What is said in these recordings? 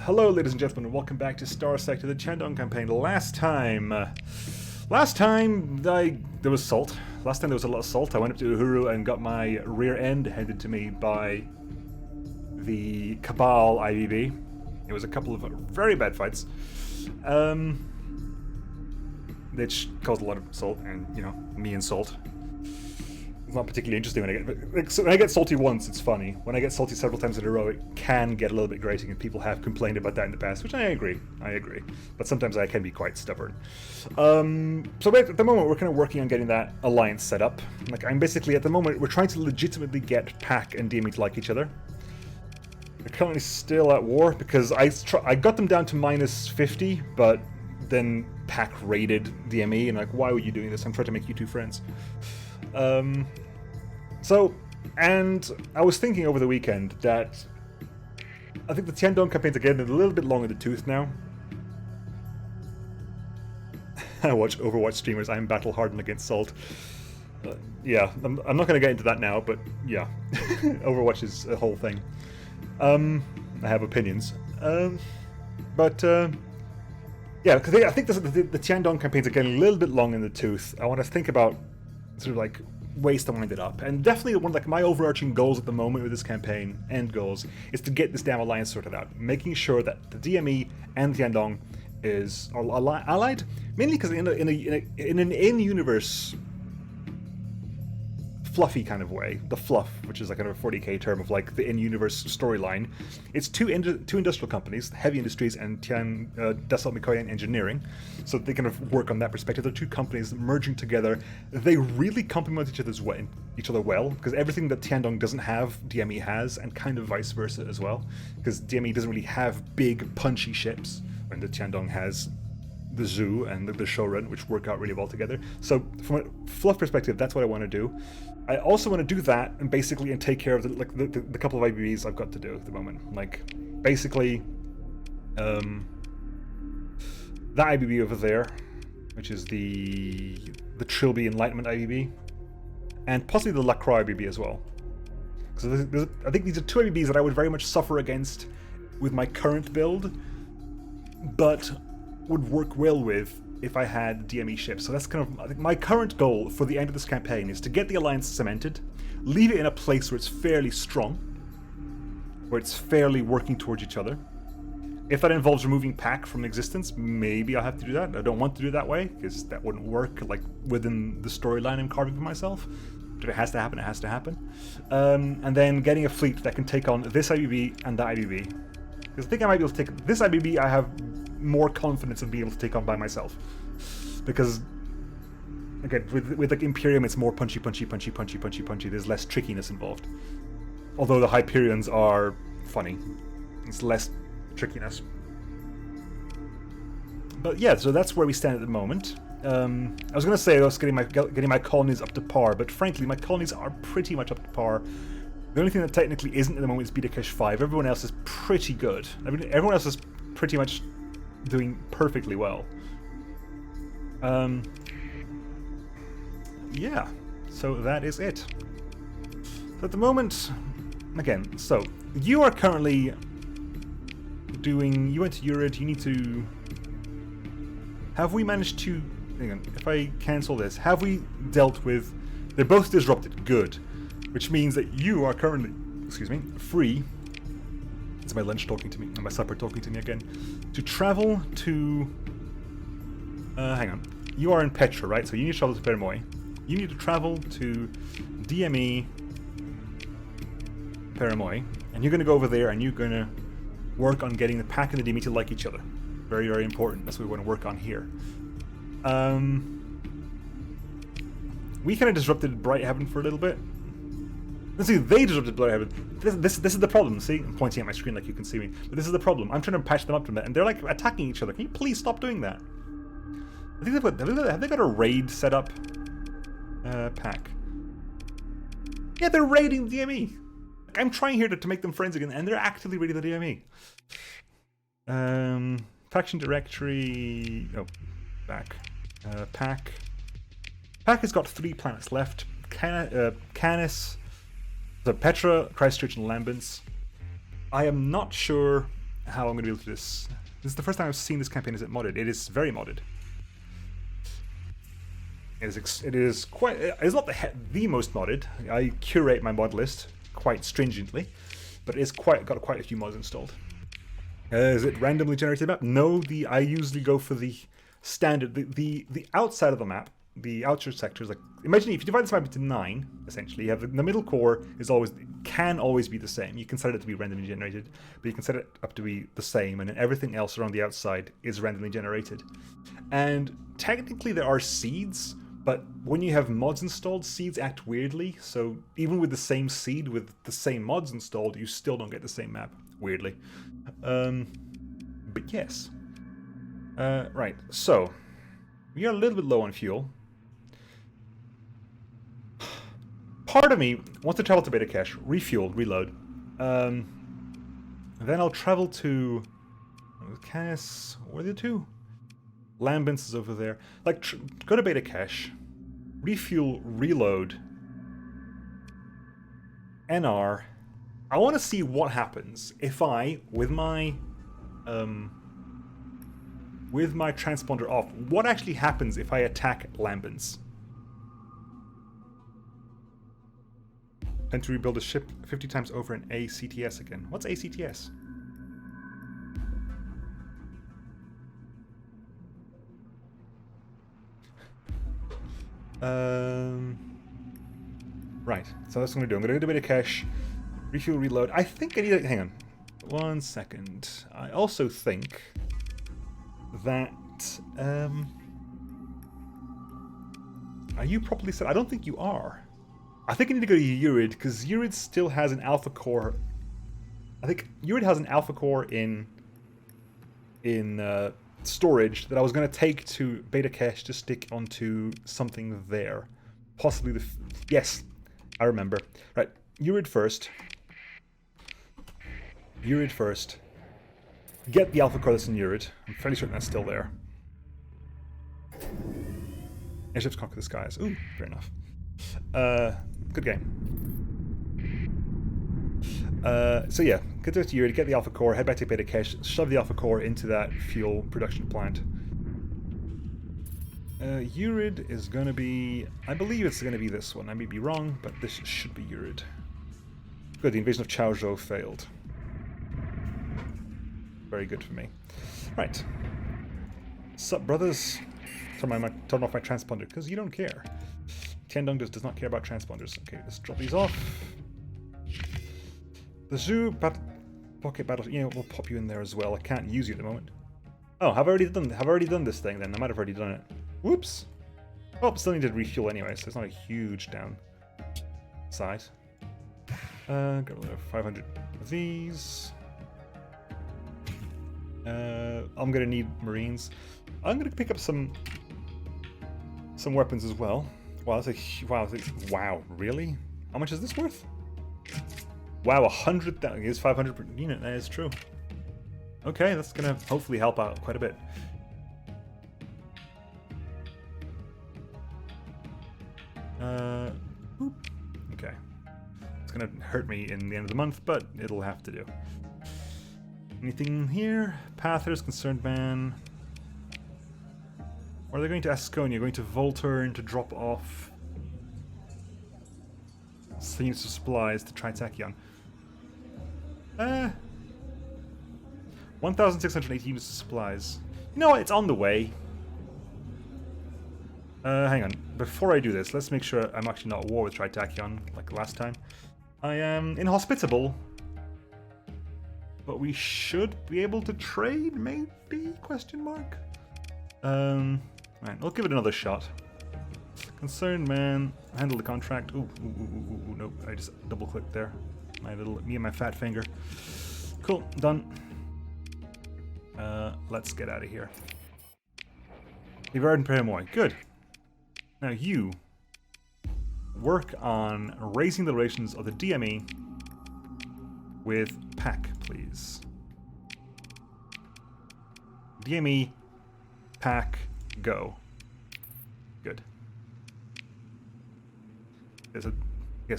Hello, ladies and gentlemen, and welcome back to Starsector, the Tiandong campaign. Last time there was salt. Last time there was a lot of salt. I went up to Uhuru and got my rear end handed to me by the Cabal IVB. It was a couple of very bad fights, which caused a lot of salt, and me and salt. It's not particularly interesting when I get salty once, it's funny. When I get salty several times in a row, it can get a little bit grating, and people have complained about that in the past, which I agree. But sometimes I can be quite stubborn. So at the moment, we're kind of working on getting that alliance set up. I'm basically, at the moment, we're trying to legitimately get Pact and DME to like each other. They're currently still at war, because I got them down to minus 50, but then Pact raided DME, and why were you doing this? I'm trying to make you two friends. And I was thinking over the weekend that I think the Tiandong campaigns are getting a little bit long in the tooth now. I watch Overwatch streamers, I'm battle hardened against salt. Yeah, I'm not going to get into that now, but yeah, Overwatch is a whole thing. I have opinions. Yeah, because I think the Tiandong campaigns are getting a little bit long in the tooth. I want to think about sort of ways to wind it up, and definitely one of my overarching goals at the moment with this campaign, end goals, is to get this damn alliance sorted out, making sure that the DME and Tiandong are allied, mainly because in an in-universe fluffy kind of way, the fluff, which is kind of a 40k term of the in-universe storyline, it's two industrial companies, Heavy Industries and Dassault-Mikoyan Engineering, so they kind of work on that perspective. They're two companies merging together. They really complement each other well, because everything that Tiandong doesn't have, DME has, and kind of vice versa as well, because DME doesn't really have big punchy ships, when the Tiandong has the Zoo and the Showrun, which work out really well together. So from a fluff perspective, that's what I want to do. I also want to do that and take care of the couple of IBBs I've got to do at the moment. Basically, that IBB over there, which is the Trilby Enlightenment IBB, and possibly the Lacroix IBB as well. Because I think these are two IBBs that I would very much suffer against with my current build, but would work well with if I had DME ships. So that's I think my current goal for the end of this campaign is to get the alliance cemented, leave it in a place where it's fairly strong, where it's fairly working towards each other. If that involves removing Pact from existence, maybe I'll have to do that. I don't want to do it that way, because that wouldn't work within the storyline I'm carving for myself. But if it has to happen, it has to happen. And then getting a fleet that can take on this IBB and that IBB. Because I think I might be able to take this IBB. I have more confidence in being able to take on by myself, because again with Imperium, it's more punchy. There's less trickiness involved, although the Hyperions are funny. It's less trickiness, but yeah, so that's where we stand at the moment. I was going to say I was getting my colonies up to par, but frankly my colonies are pretty much up to par. The only thing that technically isn't at the moment is Beta Cache 5. Everyone else is pretty good. I mean, everyone else is pretty much doing perfectly well. Yeah, so that is it. So at the moment, again, so you are currently doing, you went to Urid, you need to, have we managed to, hang on, if I cancel this, have we dealt with, they're both disrupted, good, which means that you are currently, free. It's my lunch talking to me, and my supper talking to me again. To travel to... hang on. You are in Petra, right? So you need to travel to Permoy. You need to travel to DME Permoy, and you're going to go over there and you're going to work on getting the Pact and the DME to like each other. Very, very important. That's what we want to work on here. We kind of disrupted Bright Heaven for a little bit. Let's see, they disrupted Bright Heaven. This is the problem, see? I'm pointing at my screen like you can see me. But this is the problem. I'm trying to patch them up from that, and they're attacking each other. Can you please stop doing that? I think have they got a raid set up? Pack. Yeah, they're raiding DME. I'm trying here to make them friends again, and they're actively raiding the DME. Faction directory... Oh, back. Pack. Pack has got 3 planets left. Canis... So Petra, Christchurch, and Lambent. I am not sure how I'm going to be able to do this. This is the first time I've seen this campaign. Is it modded? It is very modded. It is quite. It's not the most modded. I curate my mod list quite stringently, but it's got quite a few mods installed. Is it randomly generated map? No, I usually go for the standard, the outside of the map, the outer sectors. Like, imagine if you divide this map into 9, essentially, you have the middle core can always be the same. You can set it to be randomly generated, but you can set it up to be the same, and then everything else around the outside is randomly generated. And technically there are seeds, but when you have mods installed, seeds act weirdly. So even with the same seed with the same mods installed, you still don't get the same map, weirdly. But yes. Right, so we are a little bit low on fuel. Part of me wants to travel to Beta Cache, refuel, reload. Then I'll travel to Cass. Where are the two? Lambent is over there. Like, go to Beta Cache, refuel, reload, NR. I want to see what happens if I, with my transponder off, what actually happens if I attack Lambents. And to rebuild a ship 50 times over in ACTS again. What's ACTS? Right, so that's what I'm going to do. I'm going to go to Beta Cache, refuel, reload. I think I need to... Hang on. 1 second. I also think that... are you properly set? I don't think you are. I think I need to go to Urid, because Urid still has an alpha core. I think Urid has an alpha core in storage that I was going to take to Beta Cache to stick onto something there. Possibly the... Yes, I remember. Right, Urid first. Urid first. Get the alpha core that's in Urid. I'm fairly certain that's still there. Airships conquer the skies. Ooh, fair enough. Good game. So yeah, get to Urid, get the alpha core, head back to Beta Cache, shove the alpha core into that fuel production plant. Urid is going to be... I believe it's going to be this one. I may be wrong, but this should be Urid. Good, the invasion of Chaozhou failed. Very good for me. Right. Sup, brothers? Turn off my transponder, because you don't care. Tiandong does not care about transponders. Okay, let's drop these off. The Zoo Pocket Battle... You know, we'll pop you in there as well. I can't use you at the moment. Oh, have I already done this thing then? I might have already done it. Whoops. Oh, still need to refuel anyway, so it's not a huge downside. Got rid of 500 of these. I'm gonna need Marines. I'm gonna pick up some weapons as well. Wow, wow, really? How much is this worth? Wow, 100,000 is 500 per unit. That is true. Okay, that's gonna hopefully help out quite a bit. Okay. It's gonna hurt me in the end of the month, but it'll have to do. Anything here? Pathers, Concerned Man. Or are they going to Asconia? Going to Volturn to drop off units of supplies to Tritachyon. 1,680 units of supplies. You know what? It's on the way. Hang on. Before I do this, let's make sure I'm actually not at war with Tritachyon like last time. I am inhospitable, but we should be able to trade, maybe? Question mark. Right, we'll give it another shot. Concerned Man, handle the contract. Ooh, nope. I just double-clicked there. Me and my fat finger. Cool, done. Let's get out of here. Yvard and Paramoy, good. Now you work on raising the relations of the DME with Pact, please. DME, Pact, go. Good. So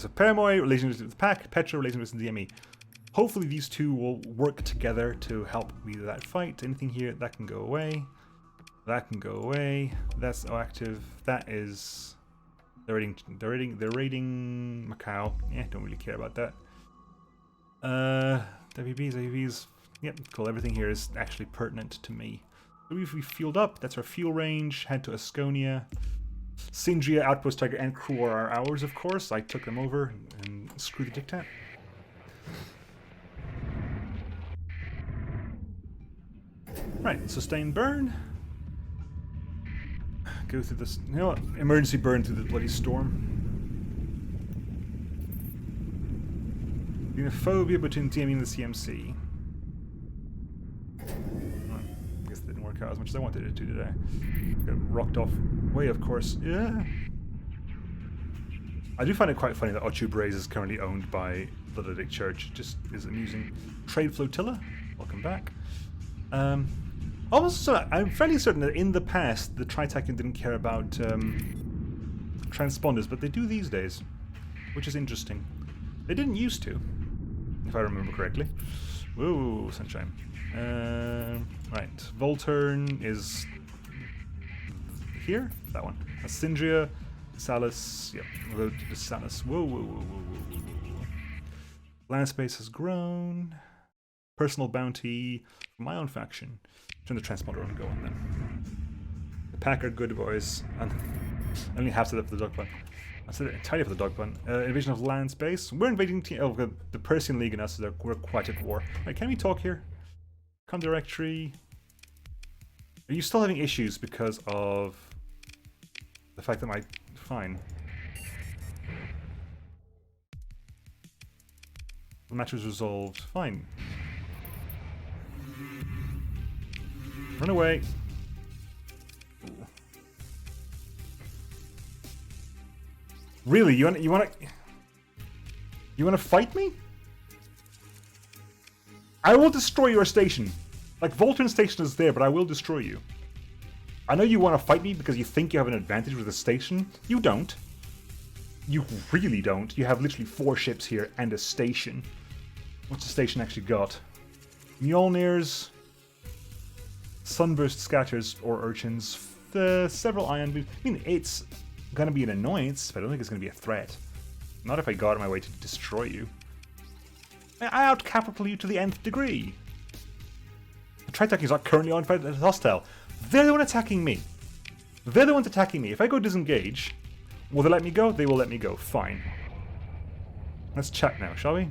Paramoy, relations with Pact, Petra, relations with the DME. Hopefully these two will work together to help me with that fight. Anything here, that can go away. That can go away. That's active. That is... They're raiding Macau. Yeah, don't really care about that. WBs. Yep, cool. Everything here is actually pertinent to me. So we've fueled up. That's our fuel range. Head to Asconia. Sindria, Outpost Tiger, and crew are ours, of course. I took them over and screw the diktat. Right, sustain burn. Go through this. You know what? Emergency burn through the bloody storm. Xenophobia between DME and the CMC. I guess it didn't work out as much as I wanted it to today. Got rocked off way, of course. Yeah. I do find it quite funny that Ochu Braze is currently owned by the Lydic Church. It just is amusing. Trade Flotilla, welcome back. Also, I'm fairly certain that in the past the Tritacan didn't care about transponders, but they do these days, which is interesting. They didn't used to, if I remember correctly. Whoa, sunshine. Right, Volturn is here. That one. Ascindria, Salus. Yep, we'll go to the Salus. Whoa. Land space has grown. Personal bounty for my own faction. Turn the transponder on and go on then. The Pact are good boys. And I only have to for the dog bun. I said it entirely for the dog bun. Invasion of land space. We're invading the Persian League and us, so we're quite at war. Right, can we talk here? Con directory. Are you still having issues because of the fact that my... Fine. The match was resolved. Fine. Run away. Ooh. Really? You want to fight me? I will destroy your station. Like, Volturn station is there, but I will destroy you. I know you want to fight me because you think you have an advantage with the station. You don't. You really don't. You have literally 4 ships here and a station. What's the station actually got? Mjolnirs, Sunburst Scatters or Urchins, several ion boots. I mean, it's gonna be an annoyance, but I don't think it's gonna be a threat. Not if I got on my way to destroy you. I out-capital you to the nth degree. The Tritakians are currently on fight as hostile. They're the one attacking me. They're the ones attacking me. If I go disengage, will they let me go? They will let me go. Fine. Let's chat now, shall we?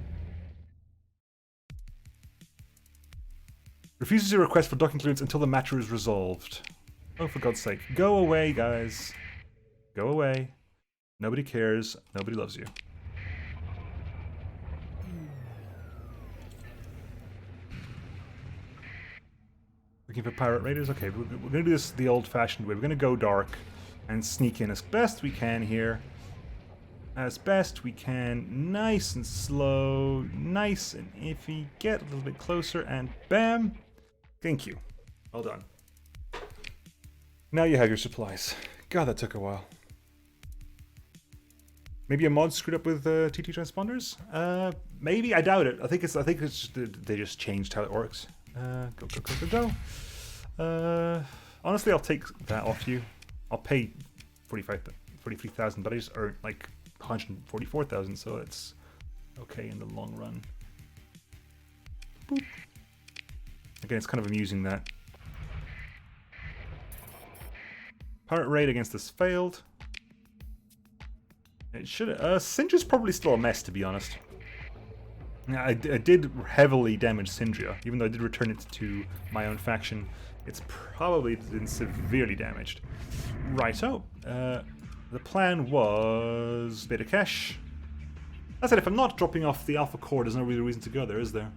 Refuses your request for docking clearance until the matter is resolved. Oh, for God's sake. Go away, guys. Go away. Nobody cares. Nobody loves you. Looking for pirate raiders? Okay, we're going to do this the old-fashioned way. We're going to go dark and sneak in as best we can here. As best we can. Nice and slow. Nice and iffy. Get a little bit closer and bam! Thank you. Well done. Now you have your supplies. God, that took a while. Maybe a mod screwed up with TT transponders? Maybe. I doubt it. I think it's just, they just changed how it works. Go. Honestly, I'll take that off you. I'll pay 43,000, but I just earned like 144,000, so it's okay in the long run. Boop. Again, it's kind of amusing that pirate raid against us failed. It should. Syndra's probably still a mess, to be honest. Yeah, I did heavily damage Syndria, even though I did return it to my own faction. It's probably been severely damaged. Righto. The plan was beta cache. I said if I'm not dropping off the Alpha Core, there's no real reason to go there, is there?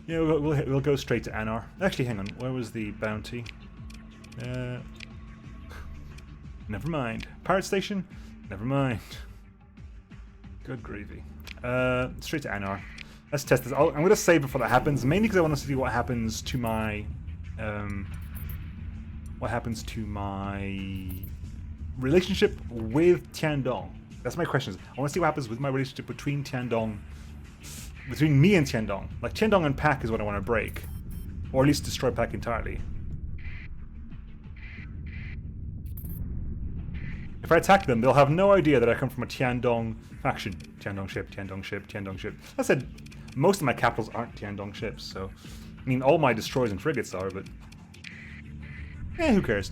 Yeah, we'll go straight to Anar. Actually, hang on. Where was the bounty? Never mind. Pirate Station? Never mind. Good gravy. Straight to Anar. Let's test this. I'm going to save before that happens, mainly because I want to see what happens to my relationship with Tiandong. That's my question. I want to see what happens with my relationship between Tiandong between me and Tiandong. Like, Tiandong and Pact is what I want to break. Or at least destroy Pact entirely. If I attack them, they'll have no idea that I come from a Tiandong faction. Tiandong ship, Tiandong ship, Tiandong ship. I said, most of my capitals aren't Tiandong ships, so... I mean, all my destroyers and frigates are, but... Eh, who cares?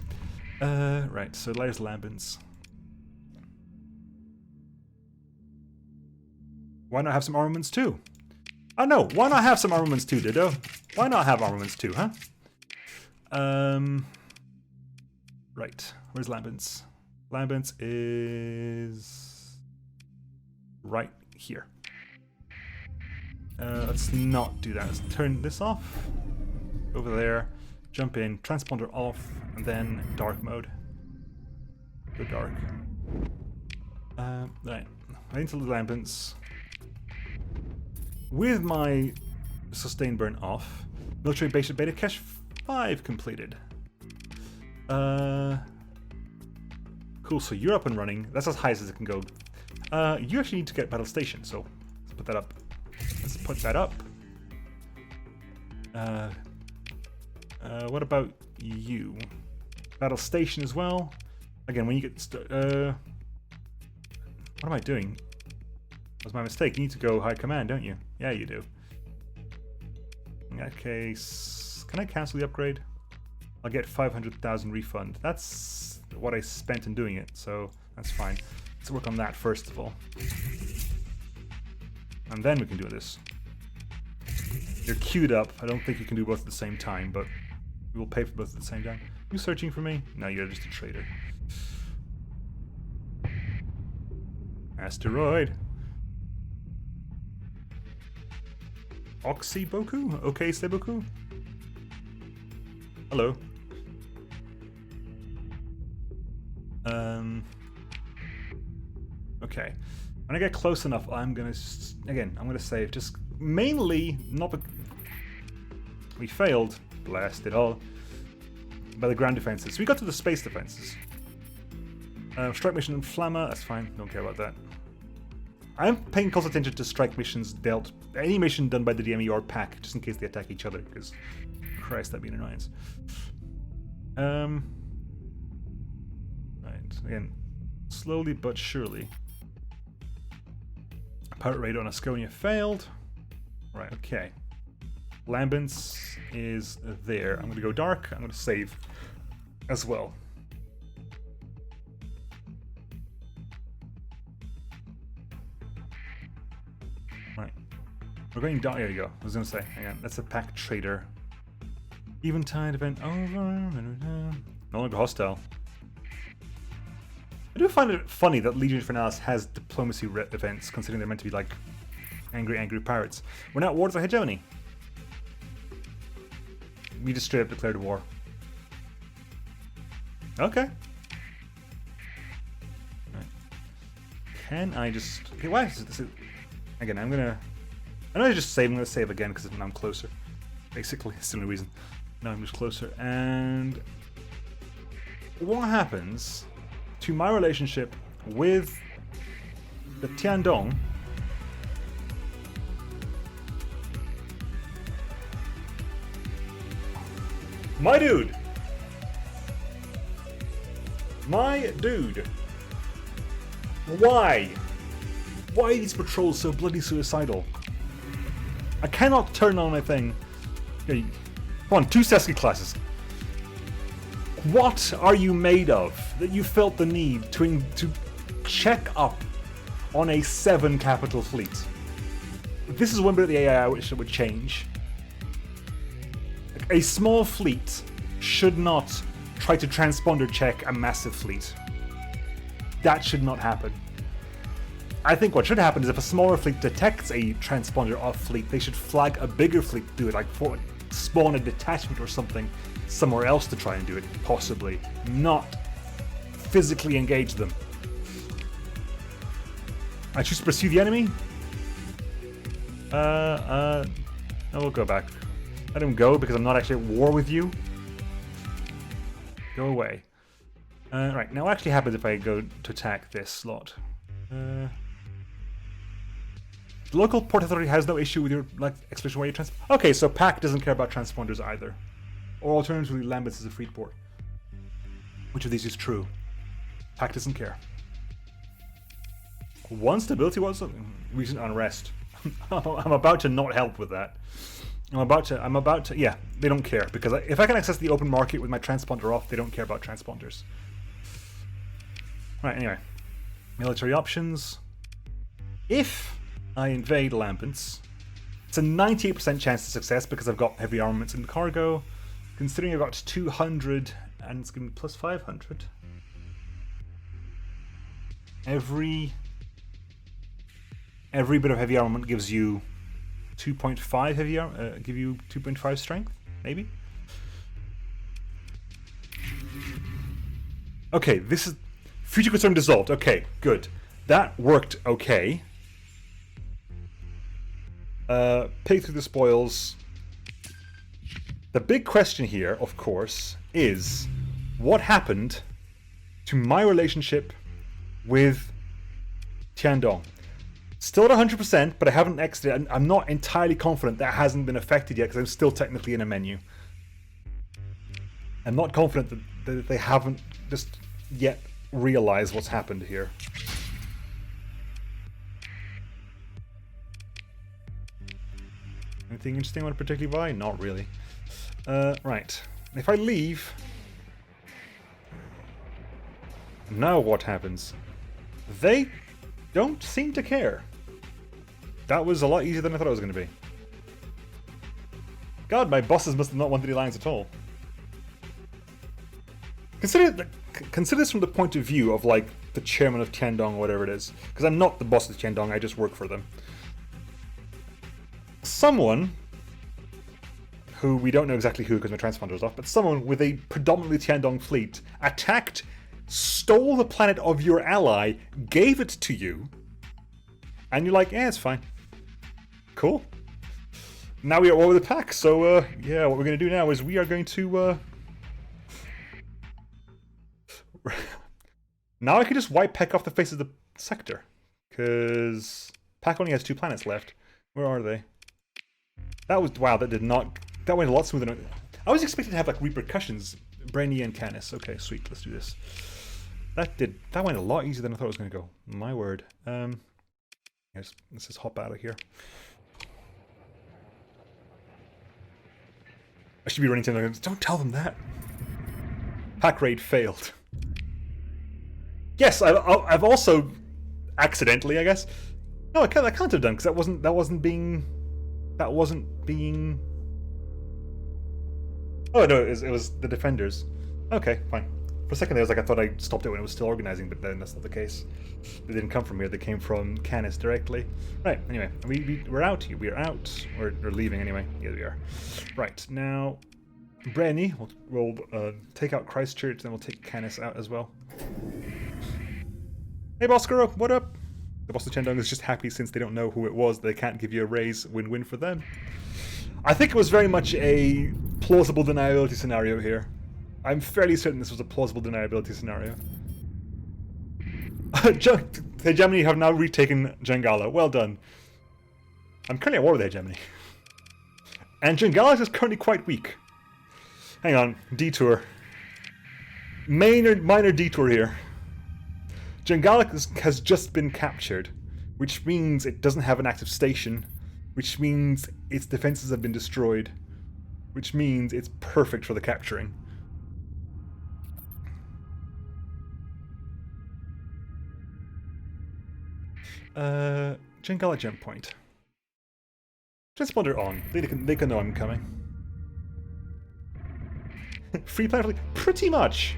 Right, so there's Lambents. Why not have some armaments too? Oh no, why not have some armaments too, Dido? Why not have armaments too, huh? Right, where's Lambents? Lambents is... right here. Let's not do that. Let's turn this off. Over there. Jump in. Transponder off. And then dark mode. Go dark. Right. Into the Lambents. With my sustain burn off. Military base at Beta Cache 5 completed. Cool, so you're up and running. That's as high as it can go. You actually need to get battle station, so let's put that up. Let's put that up. What about you? Battle station as well. Again, when you get... what am I doing? That was my mistake. You need to go high command, don't you? Yeah, you do. In that case... Can I cancel the upgrade? I'll get 500,000 refund. That's what I spent in doing it, so that's fine. Let's work on that first of all. And then we can do this. You're queued up. I don't think you can do both at the same time, but we will pay for both at the same time. You searching for me? No, you're just a traitor. Asteroid. Oxyboku? Okay, Seboku? Hello. Okay. When I get close enough, I'm gonna... Again, I'm gonna save. Just mainly, not the... We failed. Blast it all. By the ground defenses. We got to the space defenses. Strike mission and Flamma. That's fine. Don't care about that. I'm paying close attention to strike missions dealt... Any mission done by the DME or Pact, just in case they attack each other, because... Christ, that'd be an annoyance. Right. Again, slowly but surely. Pirate raid on Asconia failed. Right, okay. Lambents is there. I'm going to go dark. I'm going to save as well. Right. We're going dark. There you go. I was going to say, hang on. That's a Pact trader. Eventide event over. No longer hostile. I do find it funny that Legion Fernalis has diplomacy events, considering they're meant to be like angry pirates. We're not at war with hegemony. We just straight up declared war. Okay. Right. Can I just... Okay, why is this... Again, I'm gonna... I know I just save. I'm gonna save again because now I'm closer. Basically, it's the only reason. Now I'm just closer. And... what happens to my relationship with the Tiandong? My dude! My dude! Why? Why are these patrols so bloody suicidal? I cannot turn on my thing. Okay, come on, 2 Sesky classes. What are you made of that you felt the need to check up on a 7 capital fleet? This is one bit of the AI I wish it would change. A small fleet should not try to transponder check a massive fleet. That should not happen. I think what should happen is if a smaller fleet detects a transponder off fleet, they should flag a bigger fleet to do it, like spawn a detachment or something somewhere else to try and do it, possibly. Not physically engage them. I choose to pursue the enemy? I will go back. Let him go because I'm not actually at war with you. Go away. Right, now what actually happens if I go to attack this slot? The local port authority has no issue with your expedition where you Okay, so Pact doesn't care about transponders either. Or alternatively, Lambent is a free port. Which of these is true? Pact doesn't care. One stability was recent unrest. I'm about to not help with that. I'm about to. Yeah, they don't care because if I can access the open market with my transponder off, they don't care about transponders. Right. Anyway, military options. If I invade Lambents, it's a 98% chance of success because I've got heavy armaments in the cargo. Considering I've got 200 and it's giving me plus 500. Every bit of heavy armament gives you 2.5 heavy give you 2.5 strength, maybe. Okay, this is future concern dissolved. Okay, good. That worked okay. Pig through the spoils. The big question here, of course, is what happened to my relationship with Tiandong. Still at 100%, but I haven't exited. I'm not entirely confident that hasn't been affected yet because I'm still technically in a menu. I'm not confident that they haven't just yet realized what's happened here. Anything interesting I want to particularly buy? Not really. Right. If I leave... Now what happens? They don't seem to care. That was a lot easier than I thought it was going to be. God, my bosses must have not wanted the alliance at all. Consider this from the point of view of, like, the chairman of Tiandong or whatever it is. Because I'm not the boss of Tiandong, I just work for them. Someone, who we don't know exactly who because my transponder's off, but someone with a predominantly Tiandong fleet attacked, stole the planet of your ally, gave it to you, and you're like, yeah, it's fine. Cool. Now we are over the Pact, so yeah, what we're going to do now is we are going to... Now I can just wipe Pact off the face of the sector, because Pact only has 2 planets left. Where are they? That was... Wow, that did not... That went a lot smoother than... I was expecting to have, like, repercussions. Brainy and Canis. Okay, sweet, let's do this. That went a lot easier than I thought it was going to go. My word. Let's just hop out of here. I should be running to them. Don't tell them that. Pack raid failed. Yes, I've also accidentally, I guess. No, I can't have done because that wasn't being. Oh no, it was the defenders. Okay, fine. For a second there, I thought I stopped it when it was still organizing, but then that's not the case. They didn't come from here; they came from Canis directly. Right. Anyway, we're out. We're out. We're leaving anyway. Yeah, we are. Right now, Brenny, we'll take out Christchurch, then we'll take Canis out as well. Hey, Boskaro, what up? The boss of Tiandong is just happy since they don't know who it was. They can't give you a raise. Win-win for them. I think it was very much a plausible deniability scenario here. I'm fairly certain this was a plausible deniability scenario. The Hegemony have now retaken Jangala. Well done. I'm currently at war with the Hegemony. And Jangala is currently quite weak. Hang on. Detour. Minor detour here. Jangala has just been captured, which means it doesn't have an active station, which means its defenses have been destroyed, which means it's perfect for the capturing. Jangala gem point. Transponder on. They can know I'm coming. Free planet? Pretty much.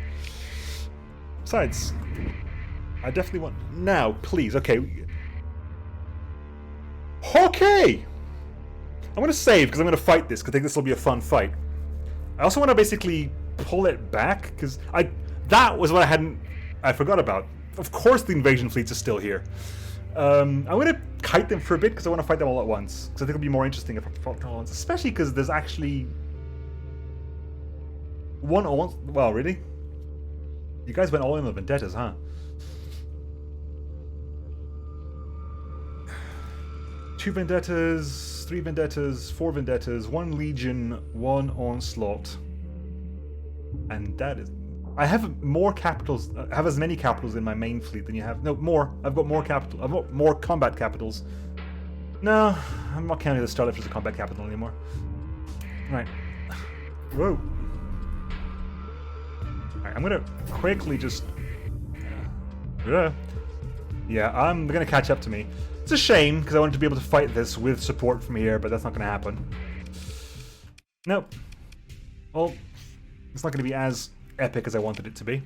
Besides, I definitely want... Now, please, okay. Okay! I'm going to save, because I'm going to fight this, because I think this will be a fun fight. I also want to basically pull it back, because that was what I forgot about. Of course the invasion fleets are still here. I'm going to kite them for a bit, because I want to fight them all at once. Because I think it'll be more interesting if I fought them all at once. Especially because there's actually... one all... Well, really? You guys went all in on the vendettas, huh? 2 vendettas, 3 vendettas, 4 vendettas, 1 legion, 1 onslaught. And that is... I have more capitals, I have as many capitals in my main fleet than you have. No, more. I've got more capital. I've got more combat capitals. No, I'm not counting the Starlift as a combat capital anymore. Right. Whoa. Alright, I'm gonna quickly just... Yeah, I'm gonna catch up to me. It's a shame, because I wanted to be able to fight this with support from here, but that's not gonna happen. Nope. Well, it's not gonna be as epic as I wanted it to be.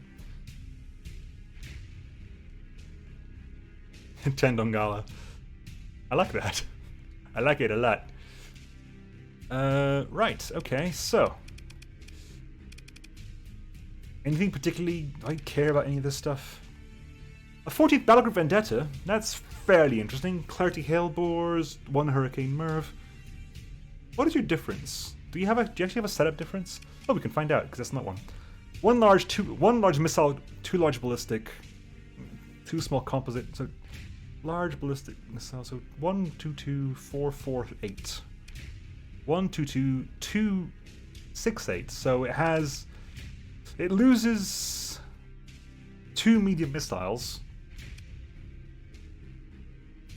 Tiandong Gala. I like that. I like it a lot. Right, okay, so. Anything particularly I care about any of this stuff? A 14th Battlegroup Vendetta, that's fairly interesting. Clarity Hailbores, 1 Hurricane Merv. What is your difference? Do you actually have a setup difference? Oh, we can find out, because that's not one. One large missile, 2 large ballistic, 2 small composite, so large ballistic missile, so 1, 2, 2, 4, 4, 8. 1, 2, 2, 2, 6, 8. So it loses 2 medium missiles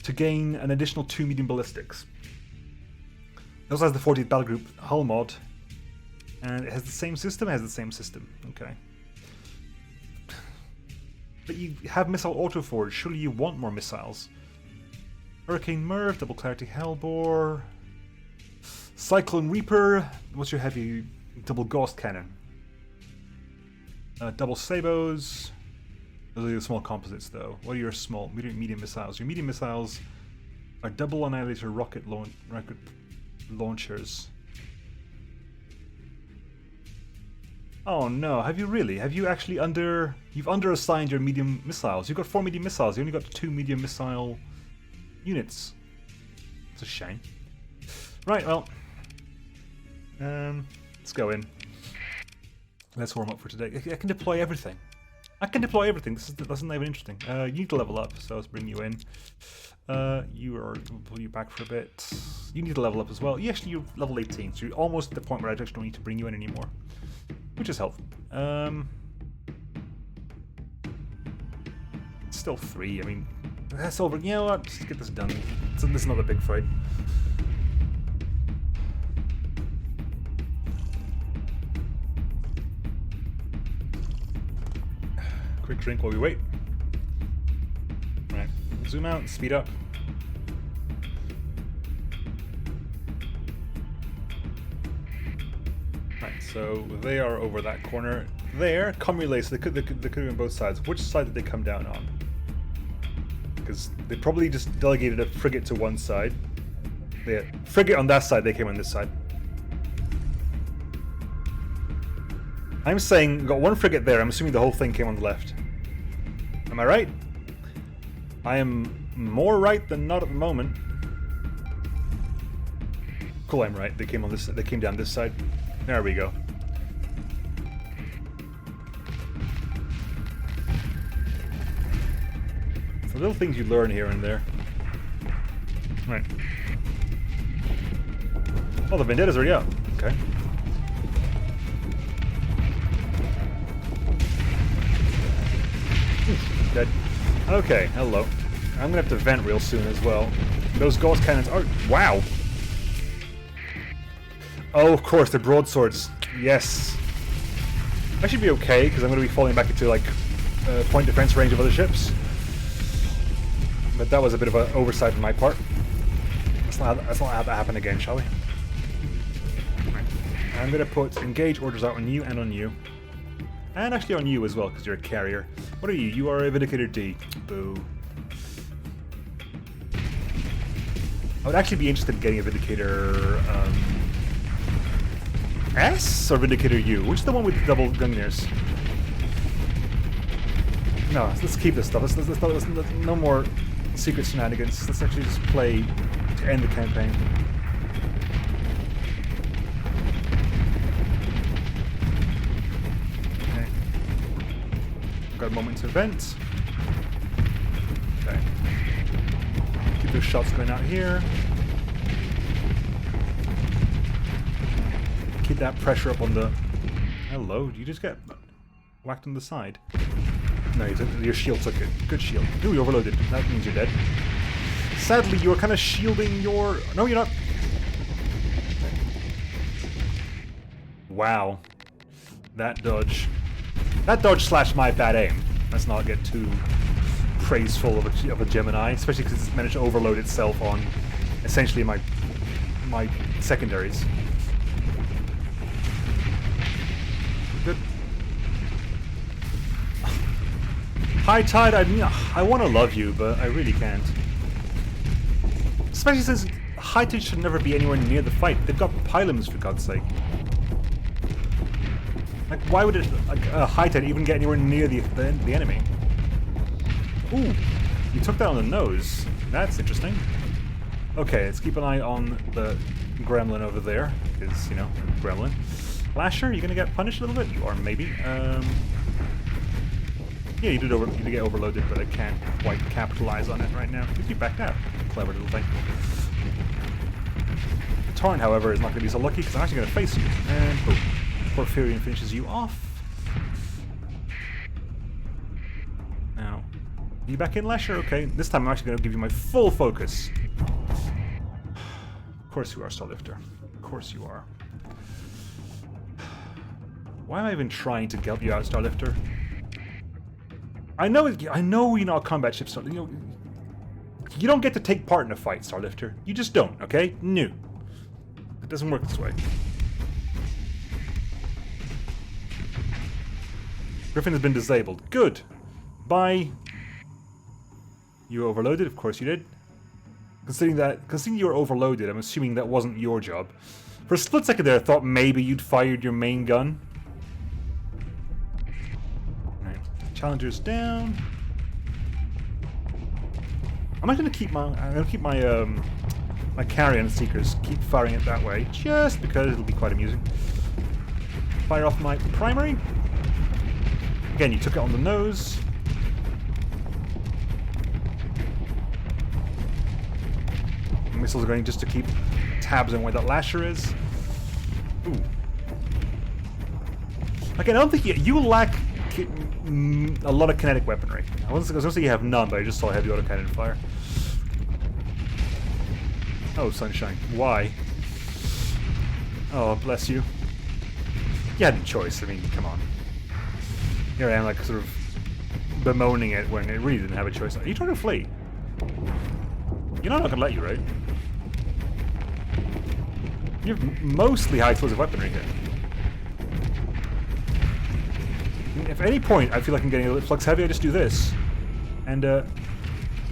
to gain an additional 2 medium ballistics. It also has the 40th Battlegroup hull mod. And it has the same system? It has the same system. Okay. But you have missile autoforge. Surely you want more missiles. Hurricane Merv, double clarity Hellbore. Cyclone Reaper. What's your heavy? Double Ghost Cannon. Double Sabos. Those are the small composites though. What are your small, medium missiles? Your medium missiles are double annihilator rocket launchers. Oh no, have you really? Have you actually you've underassigned your medium missiles? You've got 4 medium missiles, you only got 2 medium missile units. It's a shame. Right, well. Let's go in. Let's warm up for today. I can deploy everything. I can deploy everything. That's not even interesting. You need to level up, so let's bring you in. We'll pull you back for a bit. You need to level up as well. You're level 18, so you're almost at the point where I actually don't need to bring you in anymore. Which is helpful. Still 3, I mean, that's over. You know what, just get this done. This is not a big fight. Quick drink while we wait. Right, zoom out, speed up. Right, so they are over that corner there. Come relay, so they could have been both sides. Which side did they come down on? Because they probably just delegated a frigate to one side. They had frigate on that side, they came on this side. I'm saying we've got 1 frigate there, I'm assuming the whole thing came on the left. Am I right? I am more right than not at the moment. Cool, I'm right. They came on this. They came down this side. There we go. So little things you learn here and there. Right. Oh, the Vendetta's already up. Okay. Dead. Okay, hello. I'm gonna have to vent real soon as well. Those ghost cannons are... Wow! Oh, of course, they're broadswords. Yes. I should be okay, because I'm gonna be falling back into, like, point defense range of other ships. But that was a bit of an oversight on my part. Let's not have that happen again, shall we? Right. I'm gonna put engage orders out on you and on you. And actually on you as well, because you're a carrier. What are you? You are a Vindicator D. Boo. I would actually be interested in getting a Vindicator S or Vindicator U? Which is the one with the double gunniers? No, let's keep this stuff. Let's no more secret shenanigans. Let's actually just play to end the campaign. Okay. Got a moment to vent. Okay. Keep those shots going out here. keep that pressure up on the... Hello, did you just get whacked on the side? No, your shield took it. Good shield. Ooh, you overloaded. That means you're dead. Sadly, you were kind of shielding your... No, you're not. Wow. That dodge. That dodge slash my bad aim. Let's not get too praiseful of a Gemini, especially because it's managed to overload itself on essentially my secondaries. Good. High Tide, I want to love you, but I really can't. Especially since High Tide should never be anywhere near the fight. They've got pylons, for God's sake. Like, why would High Tide even get anywhere near the enemy? Ooh, you took that on the nose. That's interesting. Okay, let's keep an eye on the gremlin over there, because, you know, gremlin. Lasher, you gonna get punished a little bit? Or maybe. Yeah, you did get overloaded, but I can't quite capitalize on it right now. You keep back up. Clever little thing. Torrent, however, is not gonna be so lucky, because I'm actually gonna face you. And boom. Porphyrion finishes you off. Now, are you back in, Lasher? Okay, this time I'm actually going to give you my full focus. Of course you are, Starlifter. Of course you are. Why am I even trying to help you out, Starlifter? I know you're not a combat ship, Starlifter. You don't get to take part in a fight, Starlifter. You just don't, okay? No. It doesn't work this way. Griffin has been disabled. Good. Bye. You overloaded? Of course you did. Considering you were overloaded, I'm assuming that wasn't your job. For a split second there, I thought maybe you'd fired your main gun. Alright. Challenger's down. I'm gonna keep my my carrion seekers, keep firing it that way, just because it'll be quite amusing. Fire off my primary. Again, you took it on the nose. Missiles are going just to keep tabs on where that Lasher is. Ooh. Again, I don't think you lack a lot of kinetic weaponry. I was going to say you have none, but I just saw heavy autocannon fire. Oh, sunshine. Why? Oh, bless you. You had a choice. I mean, come on. Here I am, like, sort of bemoaning it when it really didn't have a choice. Are you trying to flee? You're not gonna let you, right? You have mostly high explosive weaponry here. If at any point I feel like I'm getting a little flux heavy, I just do this. And, didn't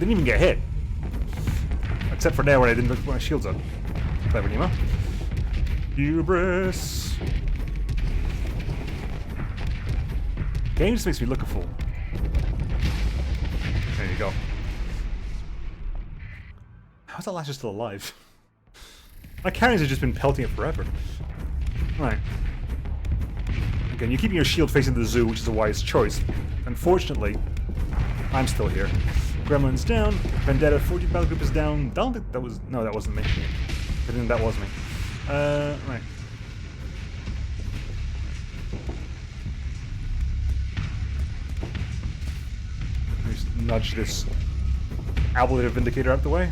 even get hit. Except for now when I didn't put my shields up. Clever, Nemo. Hubris! Game just makes me look a fool. There you go. How's that Lasher still alive? My carriers have just been pelting it forever. Right. Again, you're keeping your shield facing the zoo, which is a wise choice. Unfortunately, I'm still here. Gremlin's down. Vendetta 40 battle group is down. I don't think that was... No, that wasn't me. I think that was me. Right. Just nudge this ablative Vindicator out the way.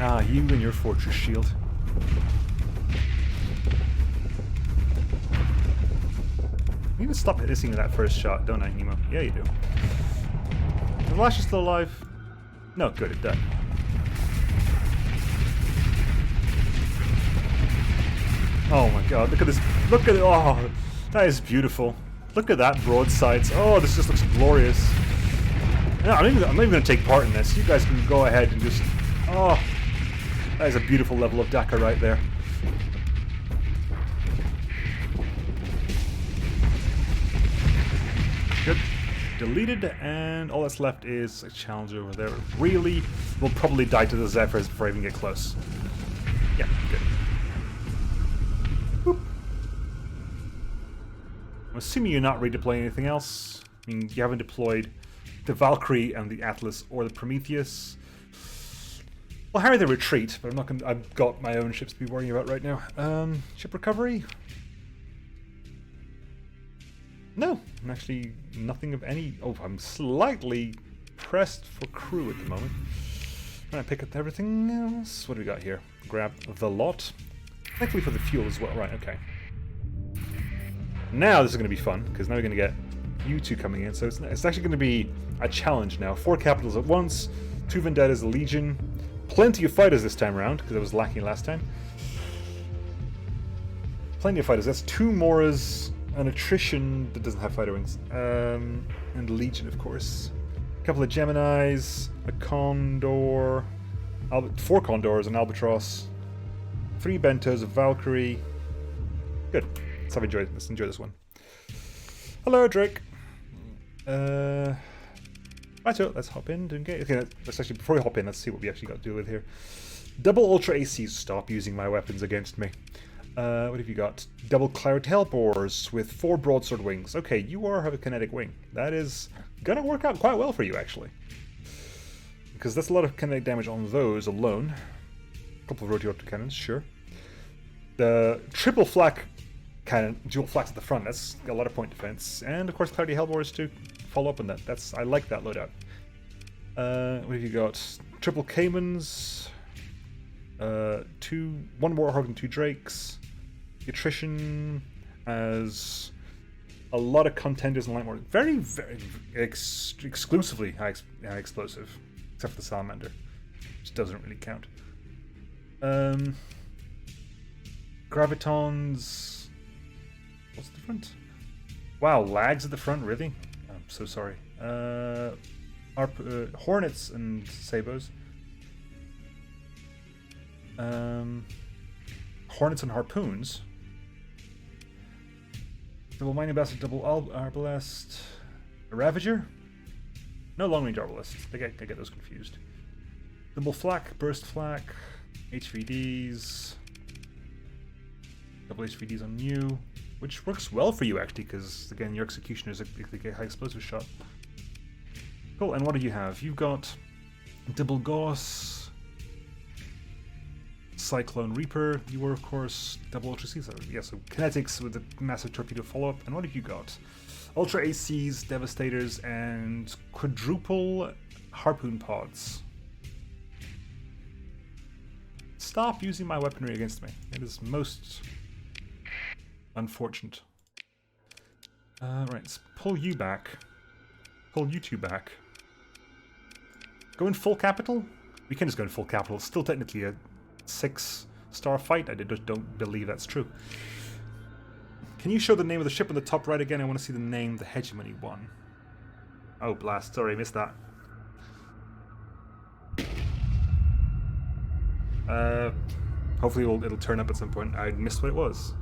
Ah, you and your fortress shield. I need to stop missing that first shot, don't I, Nemo? Yeah, you do. Is the Lasher still alive? No, good, it died. Oh my god, look at this. Look at it. Oh, that is beautiful. Look at that broadsides. Oh, this just looks glorious. No, I'm not even going to take part in this. You guys can go ahead and just... Oh, that is a beautiful level of Dakar right there. Good. Deleted, and all that's left is a challenger over there. Really, we'll probably die to the Zephyrs before I even get close. Yeah, good. Boop. I'm assuming you're not redeploying anything else. I mean, you haven't deployed the Valkyrie and the Atlas or the Prometheus. Well, harry the retreat, but I'm not going to... I've got my own ships to be worrying about right now. Ship recovery? No, I'm actually nothing of any... Oh, I'm slightly pressed for crew at the moment. Trying to pick up everything else. What do we got here? Grab the lot. Thankfully for the fuel as well. Right, okay. Now this is going to be fun, because now we're going to get you two coming in. So it's actually going to be a challenge now. 4 capitals at once, 2 vendettas, a legion. Plenty of fighters this time around, because I was lacking last time. Plenty of fighters. That's 2 Moras, an attrition that doesn't have fighter wings, and a legion, of course. A couple of Geminis, a Condor, 4 Condors, an Albatross, 3 Bentos, a Valkyrie. Good. Let's enjoy this one. Hello, Drake. Right, so let's hop in. Okay, let's actually, before we hop in, let's see what we actually got to deal with here. Double Ultra ACs. Stop using my weapons against me. What have you got? Double Claret Hellbores with 4 broadsword wings. Okay, you have a kinetic wing. That is gonna work out quite well for you, actually. Because that's a lot of kinetic damage on those alone. A couple of Rotoraptor cannons, sure. The triple flak cannon, dual flaks at the front, that's a lot of point defense. And of course Clarity Hellbores to follow up on that. I like that loadout. What have you got? Triple Caimans, 1 Warhog and 2 Drakes. The attrition has a lot of contenders and light more. Very, very exclusively high explosive, except for the Salamander, which doesn't really count. Gravitons. What's the front? Wow, lags at the front, really? I'm so sorry. Hornets and Sabos. Hornets and Harpoons. Double Mining Bastard, double Arbalest. A Ravager? No long range Arbalest. I get those confused. Double Flak, Burst Flak, HVDs. Double HVDs on you. Which works well for you, actually, because, again, your executioner is a high explosive shot. Cool, and what do you have? You've got double Gauss, Cyclone Reaper. You were, of course, double Ultra Cs. Yeah, so kinetics with a massive torpedo follow-up. And what have you got? Ultra ACs, Devastators, and quadruple Harpoon Pods. Stop using my weaponry against me. It is most unfortunate. Right, let's pull you back. Pull you two back. Go in full capital? We can just go in full capital. It's still technically a 6-star fight. I just don't believe that's true. Can you show the name of the ship on the top right again? I want to see the name, the hegemony one. Oh, blast. Sorry, I missed that. Hopefully it'll turn up at some point. I missed what it was.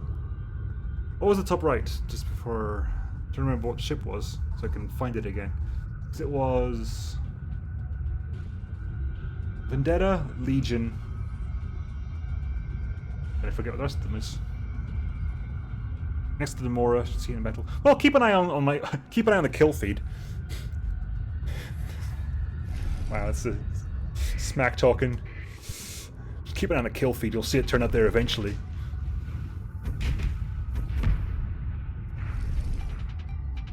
What was the top right? Just before... I'm trying to remember what the ship was, so I can find it again. Because it was... Vendetta, Legion... And I forget what the rest of them is. Next to the Mora, should see in battle. Well, keep an eye on my... keep an eye on the kill feed. Wow, that's a... smack talking. Just keep an eye on the kill feed, you'll see it turn up there eventually.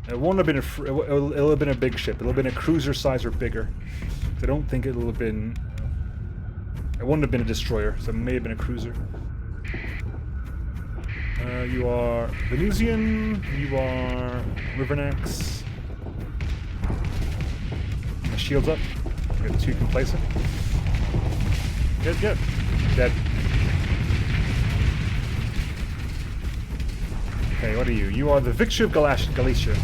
It won't have been it'll have been a big ship. It'll have been a cruiser size or bigger. I don't think it'll have been... It wouldn't have been a destroyer, so it may have been a cruiser. You are Venusian, you are Rivernax. My shield's up. Got 2 complacent. Good. Dead. Okay, what are you? You are the Victor of Galicia.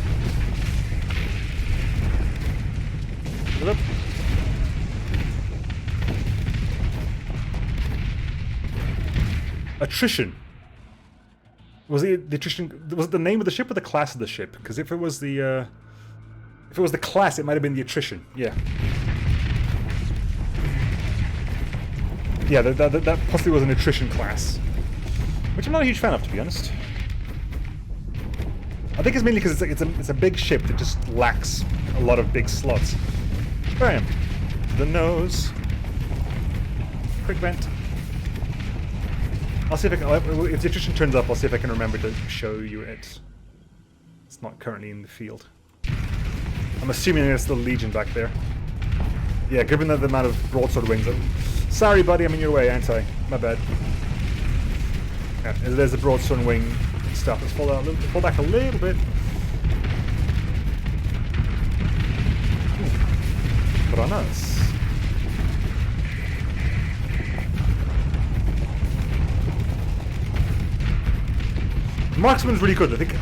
Philip. Attrition. Was it the attrition? Was it the name of the ship or the class of the ship? Because if it was the class, it might have been the attrition. Yeah. Yeah, that possibly was an attrition class, which I'm not a huge fan of, to be honest. I think it's mainly because it's a big ship that just lacks a lot of big slots. There I am. The nose. Quick vent. I'll see if I can. If the attrition turns up, I'll see if I can remember to show you it. It's not currently in the field. I'm assuming there's the Legion back there. Yeah, given the amount of broadsword wings. Sorry, buddy, I'm in your way, aren't I? My bad. Yeah, there's the broadsword wing stuff. Let's fall back a little bit. But on us. Marksman's really good. I think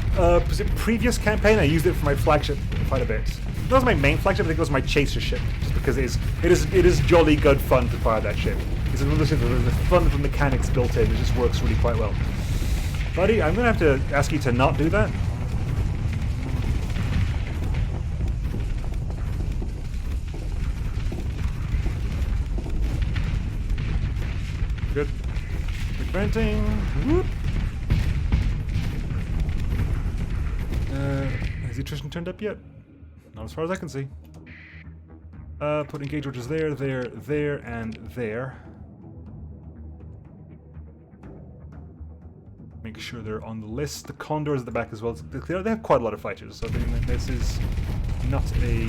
was it previous campaign I used it for my flagship quite a bit. It was my main flagship. I think it was my chaser ship, just because it is jolly good fun to fire that ship. It's one of those things where there's the fun of the mechanics built in. It just works really quite well. Buddy, I'm gonna have to ask you to not do that. Good. Quick venting. Whoop. Has the attrition turned up yet? Not as far as I can see. Put engage orders there, there, and there. Make sure they're on the list. The Condors at the back as well. They have quite a lot of fighters, so this is not a...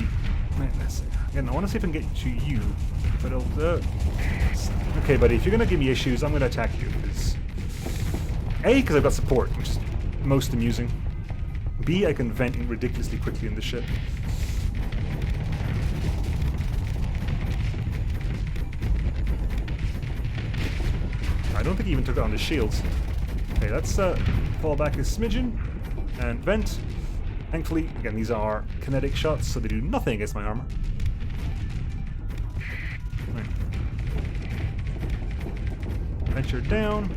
Again, I want to see if I can get to you. But okay, buddy, if you're going to give me issues, I'm going to attack you. Because I've got support, which is most amusing. B, I can vent ridiculously quickly in the ship. I don't think he even took down the shields. Okay, let's fall back a smidgen and vent. Thankfully, again, these are kinetic shots, so they do nothing against my armor. Right. Venture down.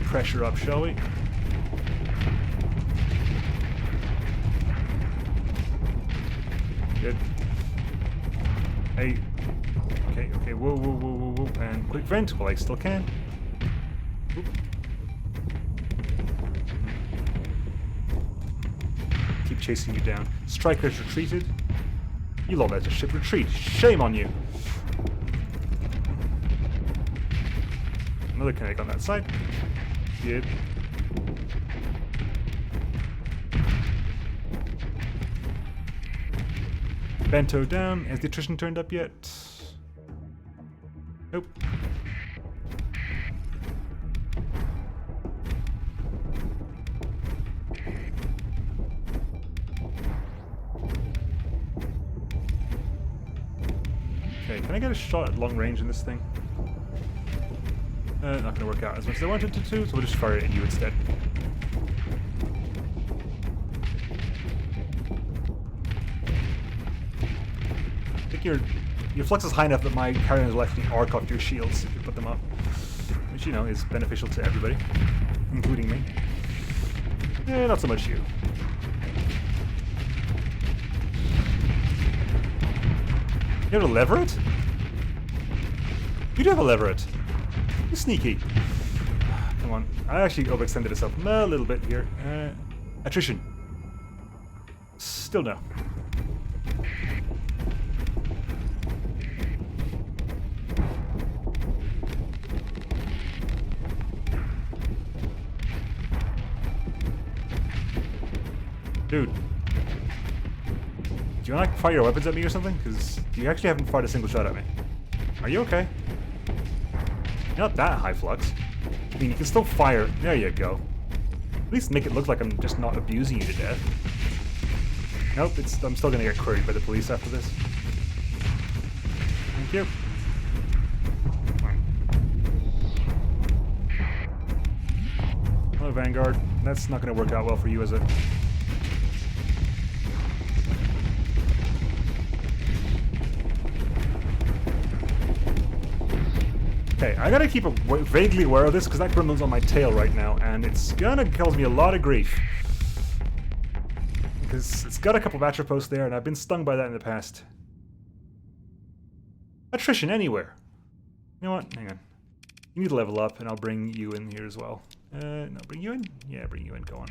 Pressure up, shall we? Good. Hey. Okay, whoa. And quick vent while I still can. Oop. Keep chasing you down. Strikers retreated. You lot let the ship retreat. Shame on you. Another kinetic on that side. Good. Bento down. Has the attrition turned up yet? Nope. Okay, can I get a shot at long range in this thing? Not going to work out as much as I wanted it to, so we'll just fire it at you instead. I think your flux is high enough that my carriers will actually arc off your shields if you put them up. Which, you know, is beneficial to everybody, including me. Not so much you. You have a leveret? You do have a leveret. You're sneaky. Come on. I actually overextended myself a little bit here. Attrition. Still no. Dude. Do you want to fire your weapons at me or something? Because you actually haven't fired a single shot at me. Are you okay? You're not that high flux. I mean, you can still fire. There you go. At least make it look like I'm just not abusing you to death. Nope, I'm still going to get queried by the police after this. Thank you. Hello, Vanguard. That's not going to work out well for you, is it? Okay, I gotta keep vaguely aware of this because that gremlin's on my tail right now, and it's gonna cause me a lot of grief. Because it's got a couple of atropos there, and I've been stung by that in the past. Attrition anywhere. You know what? Hang on. You need to level up, and I'll bring you in here as well. No, bring you in? Yeah, bring you in. Go on.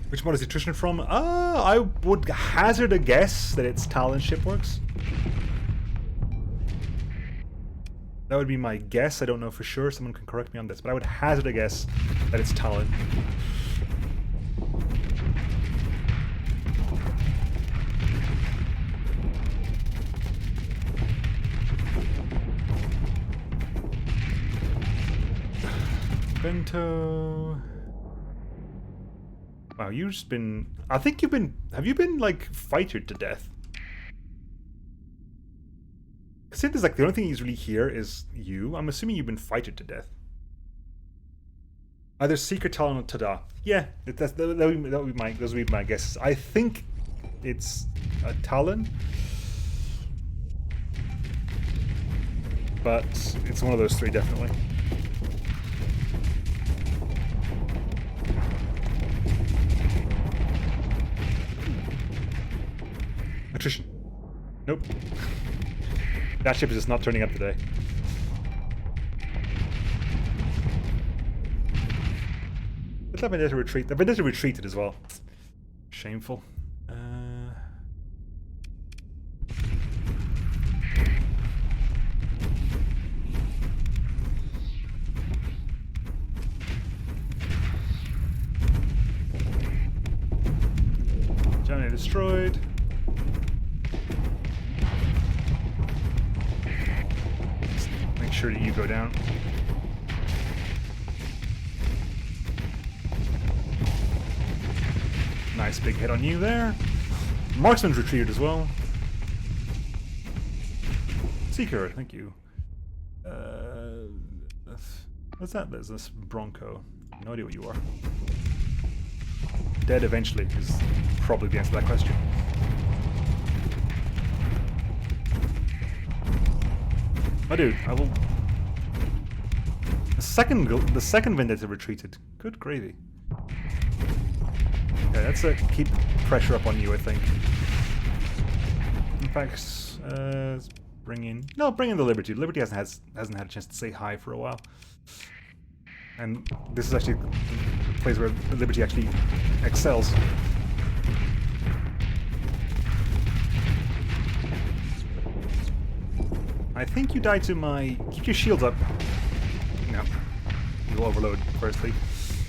Which mod is the attrition from? I would hazard a guess that it's Talon shipworks. That would be my guess. I don't know for sure. Someone can correct me on this, but I would hazard a guess that it's Talon. Bento. Wow, you've just been... I think you've been... Have you been, like, fightered to death? Since like the only thing he's really here is you, I'm assuming you've been fighted to death. Either Seeker, Talon, or Tada. Yeah, that would be my, those would be my guesses. I think it's a Talon, but it's one of those three definitely. Attrition. Nope. That ship is just not turning up today. Let's let Vendetta retreat. The Vendetta retreated as well. Shameful. Jangala destroyed. Sure that you go down. Nice big hit on you there. Marksman's retreated as well. Seeker, thank you. What's that? There's this Bronco. No idea what you are. Dead eventually is probably the answer to that question. Oh, dude, I will. The second Vendetta retreated. Good gravy. Okay, let's keep pressure up on you, I think. In fact, let's bring in the Liberty. Liberty hasn't had a chance to say hi for a while, and this is actually the place where the Liberty actually excels. I think you died to my... Keep your shields up. No. You'll overload, firstly.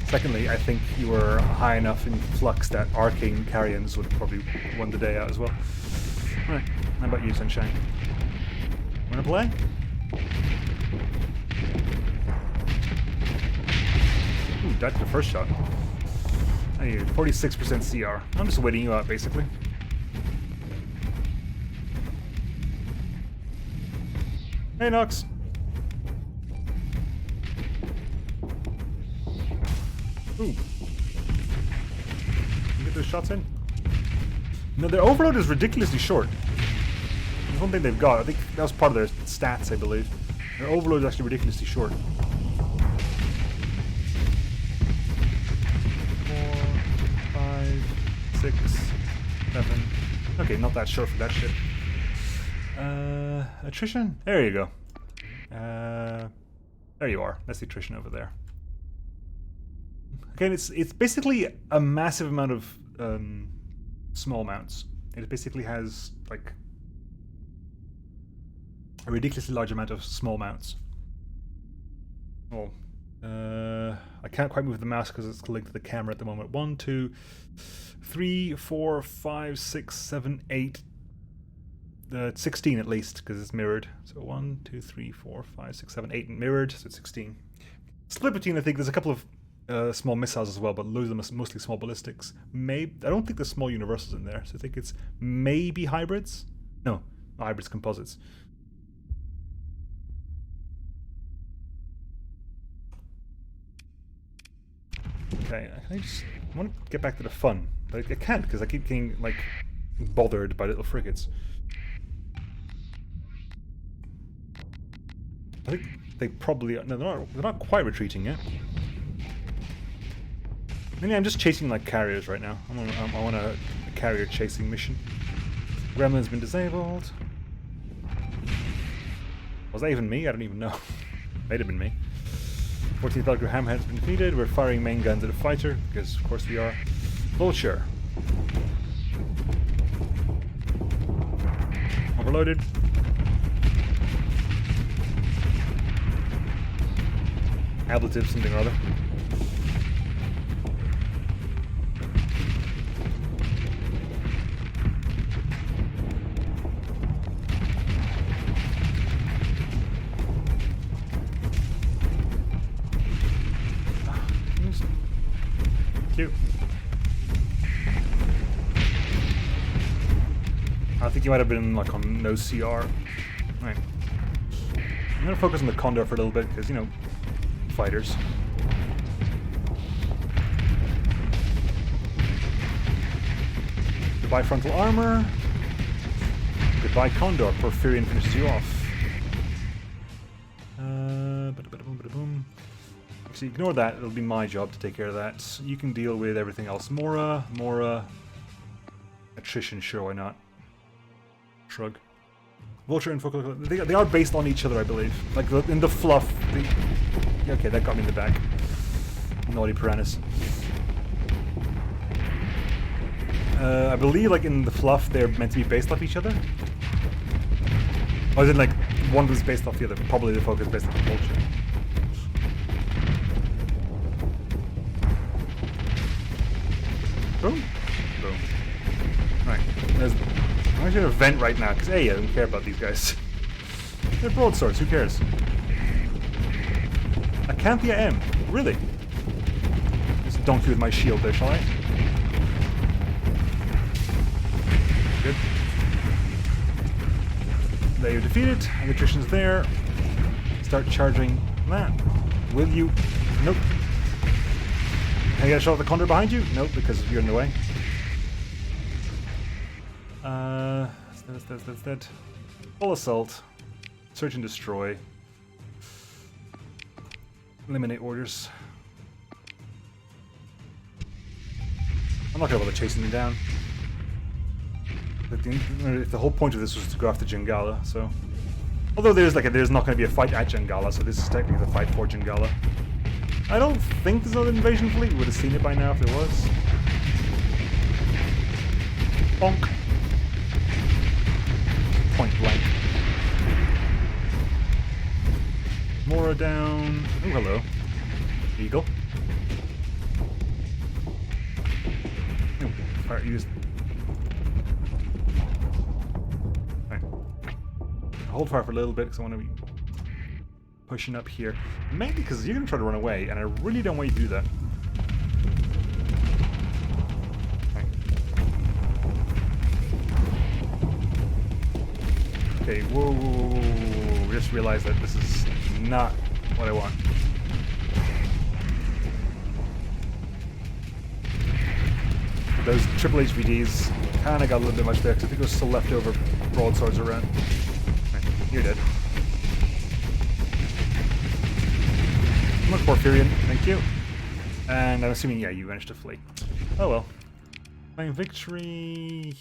Secondly, I think you were high enough in flux that arcane carrions would probably won the day out as well. Alright, how about you, Sunshine? Wanna play? Ooh, died to the first shot. I need 46% CR. I'm just waiting you out, basically. Hey, Nox. Ooh. Get those shots in? No, their overload is ridiculously short. There's one thing they've got. I think that was part of their stats, I believe. Their overload is actually ridiculously short. 4, 5, 6, 7. Okay, not that short for that shit. Attrition? There you go. There you are. That's the attrition over there. Again, it's basically a massive amount of small mounts. It basically has like a ridiculously large amount of small mounts. Oh, I can't quite move the mouse because it's linked to the camera at the moment. 1, 2, 3, 4, 5, 6, 7, 8. 16 at least, because it's mirrored. So 1, 2, 3, 4, 5, 6, 7, 8 and mirrored, so it's 16. Split between, I think there's a couple of small missiles as well, but loads of them are mostly small ballistics. I don't think there's small universals in there, so I think it's maybe hybrids? No, hybrids composites. Okay, I want to get back to the fun, but I can't because I keep getting like bothered by little frigates. I think they probably... No, they're not quite retreating yet. I'm just chasing like carriers right now. I want a carrier chasing mission. Gremlin's been disabled. Was that even me? I don't even know. Might have been me. 14th Valkyrie Hammerhead has been defeated. We're firing main guns at a fighter, because of course we are. Vulture. Overloaded. Ablative something or other. Cute. I think you might have been like on no CR. Right. I'm gonna focus on the Condor for a little bit because, you know, fighters. Goodbye frontal armor. Goodbye Condor. Porphyrion finishes you off. Boom. Actually, ignore that. It'll be my job to take care of that. You can deal with everything else. Mora. Attrition, sure, why not? Shrug. Vulture and Focal. They are based on each other, I believe. Like in the fluff. Okay, that got me in the back. Naughty piranhas. I believe, like in the fluff, they're meant to be based off each other. Or is it like one was based off the other? Probably the Focus based off the Vulture. Boom. Boom. Right. I'm actually gonna vent right now, because A, I don't care about these guys. They're broadswords, who cares? Acanthia M. Really? Just donkey with my shield there, shall I? Good. There you're defeated. And the attrition's there. Start charging that. Will you? Nope. Can I get a shot at the Condor behind you? Nope, because you're in the way. That's dead. Full assault. Search and destroy. Eliminate orders. I'm not gonna bother chasing them down. The whole point of this was to go after Jangala, so. Although there's not gonna be a fight at Jangala, so this is technically the fight for Jangala. I don't think there's another invasion fleet. We would have seen it by now if there was. Bonk. Point blank. Mora down. Oh, hello. Eagle. Oh, fire used. Right. Hold fire for a little bit because I want to be pushing up here. Mainly because you're going to try to run away, and I really don't want you to do that. Okay, whoa. Just realized that this is not what I want. Those triple HVDs kind of got a little bit much there, because I think there's still leftover broadswords around. Right, you're dead. Look, Porphyrion, thank you. And I'm assuming, yeah, you managed to flee. Oh well. Claim victory.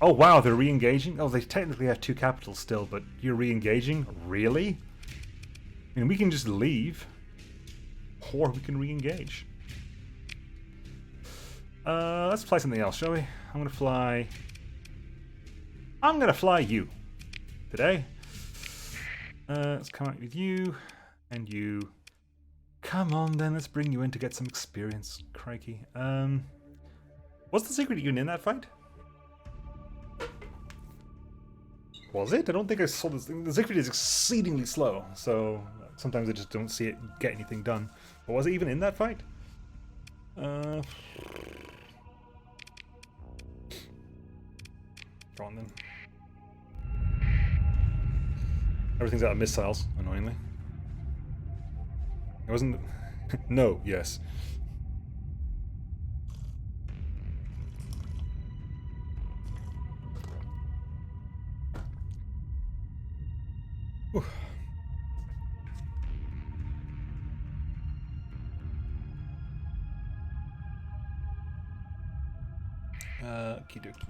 Oh wow, they're re-engaging? Oh, they technically have 2 capitals still, but you're re-engaging? Really? I mean, we can just leave. Or we can re-engage. Let's fly something else, shall we? I'm gonna fly you. Today. Let's come out with you. And you. Come on then, let's bring you in to get some experience. Crikey. Was the secret unit in that fight? Was it? I don't think I saw this thing. The Siegfried is exceedingly slow, so sometimes I just don't see it get anything done. But was it even in that fight? Go on then. Everything's out of missiles, annoyingly. It wasn't... No, yes. Okie dokie.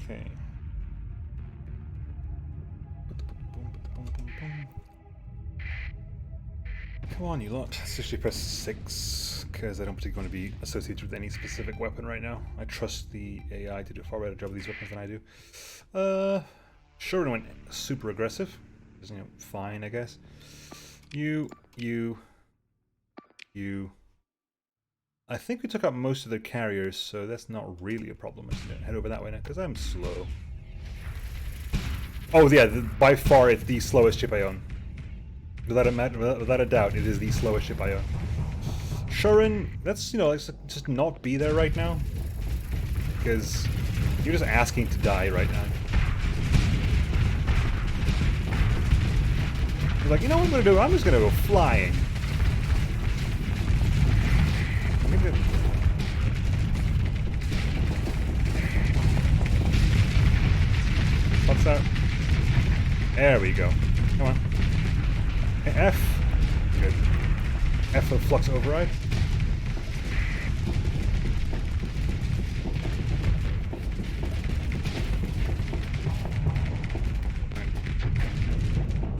Okay. Come on, you lot. Let's actually press 6, because I don't particularly want to be associated with any specific weapon right now. I trust the AI to do a far better job with these weapons than I do. Sure, went super aggressive. Is, you know, fine, I guess. You. I think we took out most of their carriers, so that's not really a problem, isn't it? Head over that way now, because I'm slow. Oh yeah, by far it's the slowest ship I own. Without a doubt, it is the slowest ship I own. Shurin, let's, you know, let's just not be there right now. Because you're just asking to die right now. You're like, you know what I'm going to do? I'm just going to go flying. What's that? There we go. Come on. F. Good. F of flux override.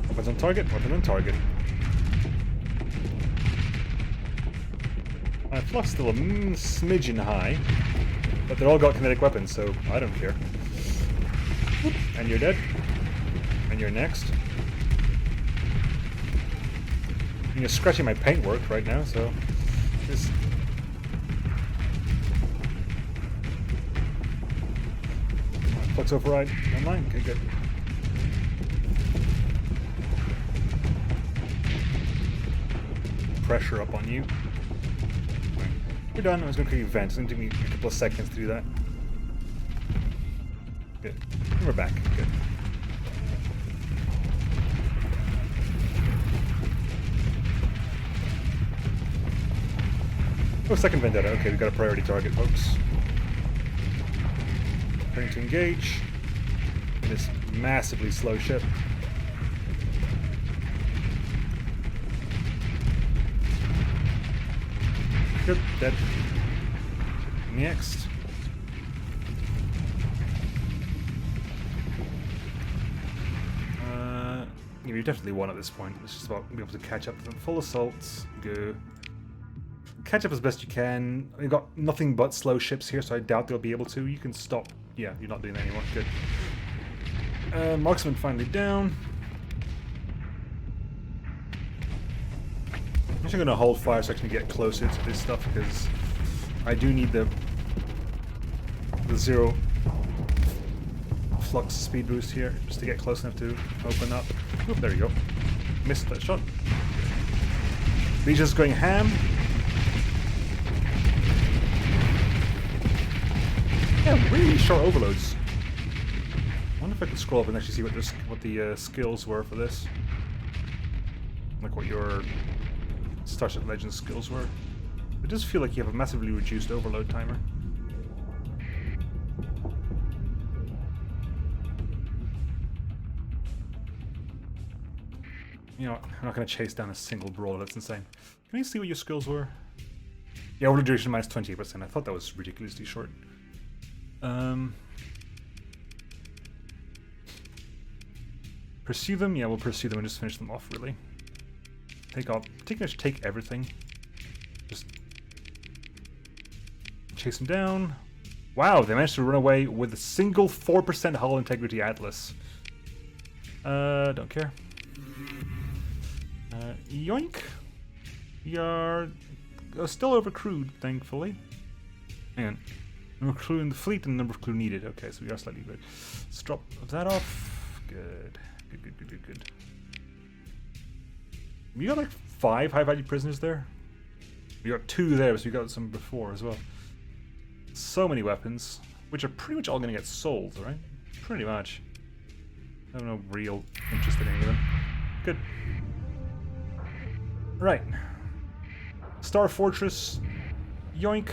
Weapons on target. Weapons on target. Flux still a smidgen high, but they're all got kinetic weapons, so I don't care. And you're dead. And you're next. You're scratching my paintwork right now, so just flux override online. Okay, good. Pressure up on you. We're done. I was going to create vents. It's going to take me a couple of seconds to do that. Good. And we're back. Good. Oh, second vendetta. Okay, we've got a priority target, folks. Preparing to engage. This massively slow ship. Good, dead. Next. Yeah, we definitely won at this point. It's just about being able to catch up to them. Full assaults. Go. Catch up as best you can. We've got nothing but slow ships here, so I doubt they'll be able to. You can stop. Yeah, you're not doing that anymore. Good. Marksman finally down. I'm actually going to hold fire so I can get closer to this stuff, because I do need the zero flux speed boost here, just to get close enough to open up. Oop, there you go. Missed that shot. Legion's going ham. Yeah, really short overloads. I wonder if I could scroll up and actually see what the skills were for this. Like what your Starship Legends skills were. It does feel like you have a massively reduced overload timer. You know, I'm not going to chase down a single brawler, that's insane. Can you see what your skills were? Yeah, overload duration minus 28%. I thought that was ridiculously short. Pursue them? Yeah, we'll pursue them and just finish them off, really. Take everything. Just chase them down. Wow, they managed to run away with a single 4% hull integrity Atlas. Don't care. Yoink. You're still overcrewed, thankfully. Hang on. Number of crew in the fleet and the number of crew needed. Okay, so we are slightly good. Let's drop that off. Good. Good. We got like 5 high-value prisoners there. We got 2 there, so we got some before as well. So many weapons, which are pretty much all going to get sold, right? Pretty much. I have no real interest in any of them. Good. Right. Star Fortress. Yoink.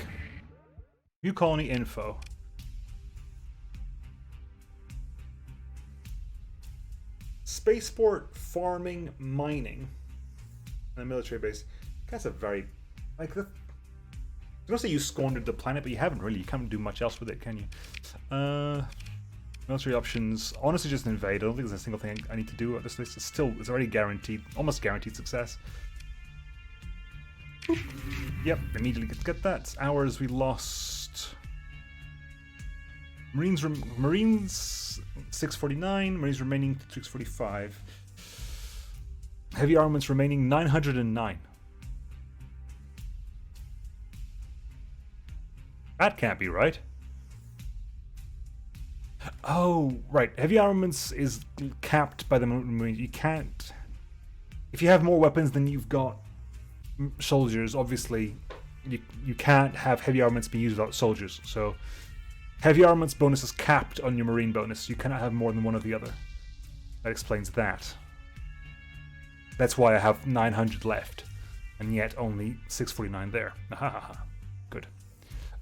New colony info. Spaceport, farming, mining, and a military base. That's a very, like, the. I don't say you squandered the planet, but you haven't really. You can't do much else with it, can you? Military options. Honestly, just invade. I don't think there's a single thing I need to do at this list. It's already guaranteed, almost guaranteed success. Boop. Yep, immediately get that. Ours we lost. Marines 649, Marines remaining 645. Heavy armaments remaining 909. That can't be right. Oh, right. Heavy armaments is capped by the Marines. You can't... If you have more weapons than you've got soldiers, obviously, you can't have heavy armaments being used without soldiers. So, heavy armaments bonus is capped on your Marine bonus. You cannot have more than one or the other. That explains that. That's why I have 900 left, and yet only 649 there. Ahaha. Good.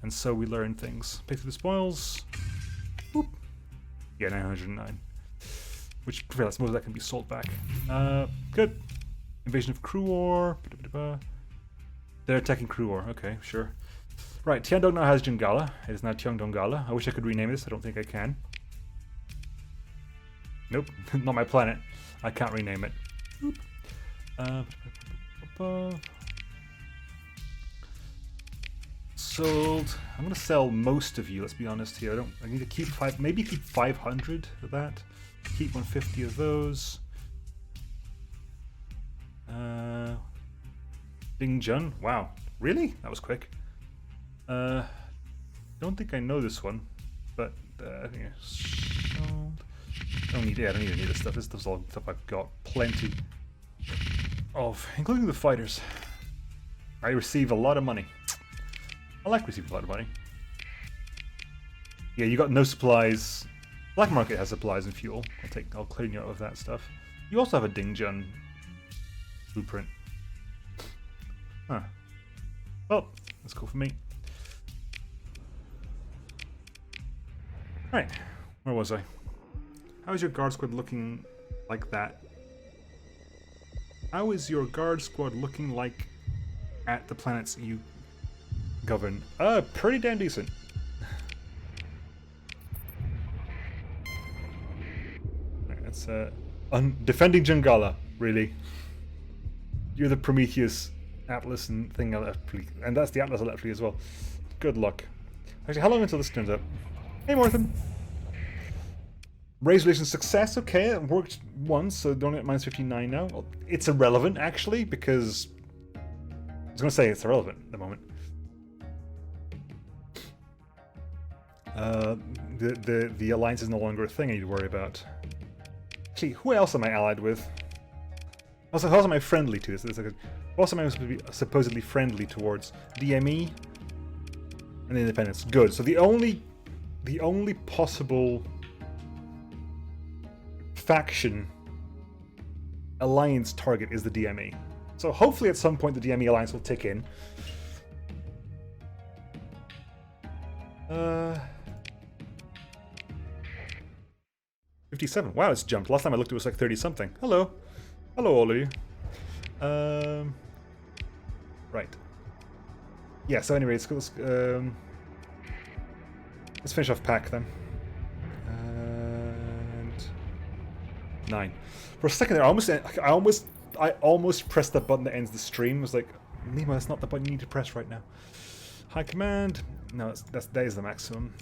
And so we learn things. Pay through the spoils. Boop. Yeah, 909. Which, most of that can be sold back. Good. Invasion of Cruor. They're attacking Cruor. Okay, sure. Right, Tiandong now has Jangala. It is now Tiandong-Gala. I wish I could rename this. I don't think I can. Nope, not my planet. I can't rename it. Sold. I'm gonna sell most of you. Let's be honest here. I need to keep maybe keep 500 of that. Keep 150 of those. Ding Jun. Wow, really? That was quick. Don't think I know this one, but I think I sold. I don't need any of this stuff. This is all stuff I've got plenty of, including the fighters. I receive a lot of money. I like receiving a lot of money. Yeah, you got no supplies. Black market has supplies and fuel. I'll clean you out of that stuff. You also have a Dingjun blueprint. Huh. Well, that's cool for me. Right, where was I? How is your guard squad looking like that? How is your guard squad looking like at the planets you govern? Pretty damn decent. Right, that's defending Jangala, really. You're the Prometheus Atlas and thing, and that's the Atlas electric as well. Good luck. Actually, how long until this turns up? Hey, Morthen. Raise relation success. Okay, it worked once, so don't get minus 59 now. Well, it's irrelevant actually because I was going to say it's irrelevant at the moment. The alliance is no longer a thing I need to worry about. Actually, who else am I allied with? Also, how else am I friendly to this? Who else am I supposedly friendly towards? DME and the Independents. Good. So the only possible faction alliance target is the DME. So hopefully at some point the DME alliance will tick in. 57. Wow, it's jumped. Last time I looked it was like 30 something. Hello. Hello all of you. Right. Yeah, so anyway, let's finish off Pact then. And 9. For a second there, I almost pressed the button that ends the stream. I was like, Nemo, that's not the button you need to press right now. High command. No, that is the maximum.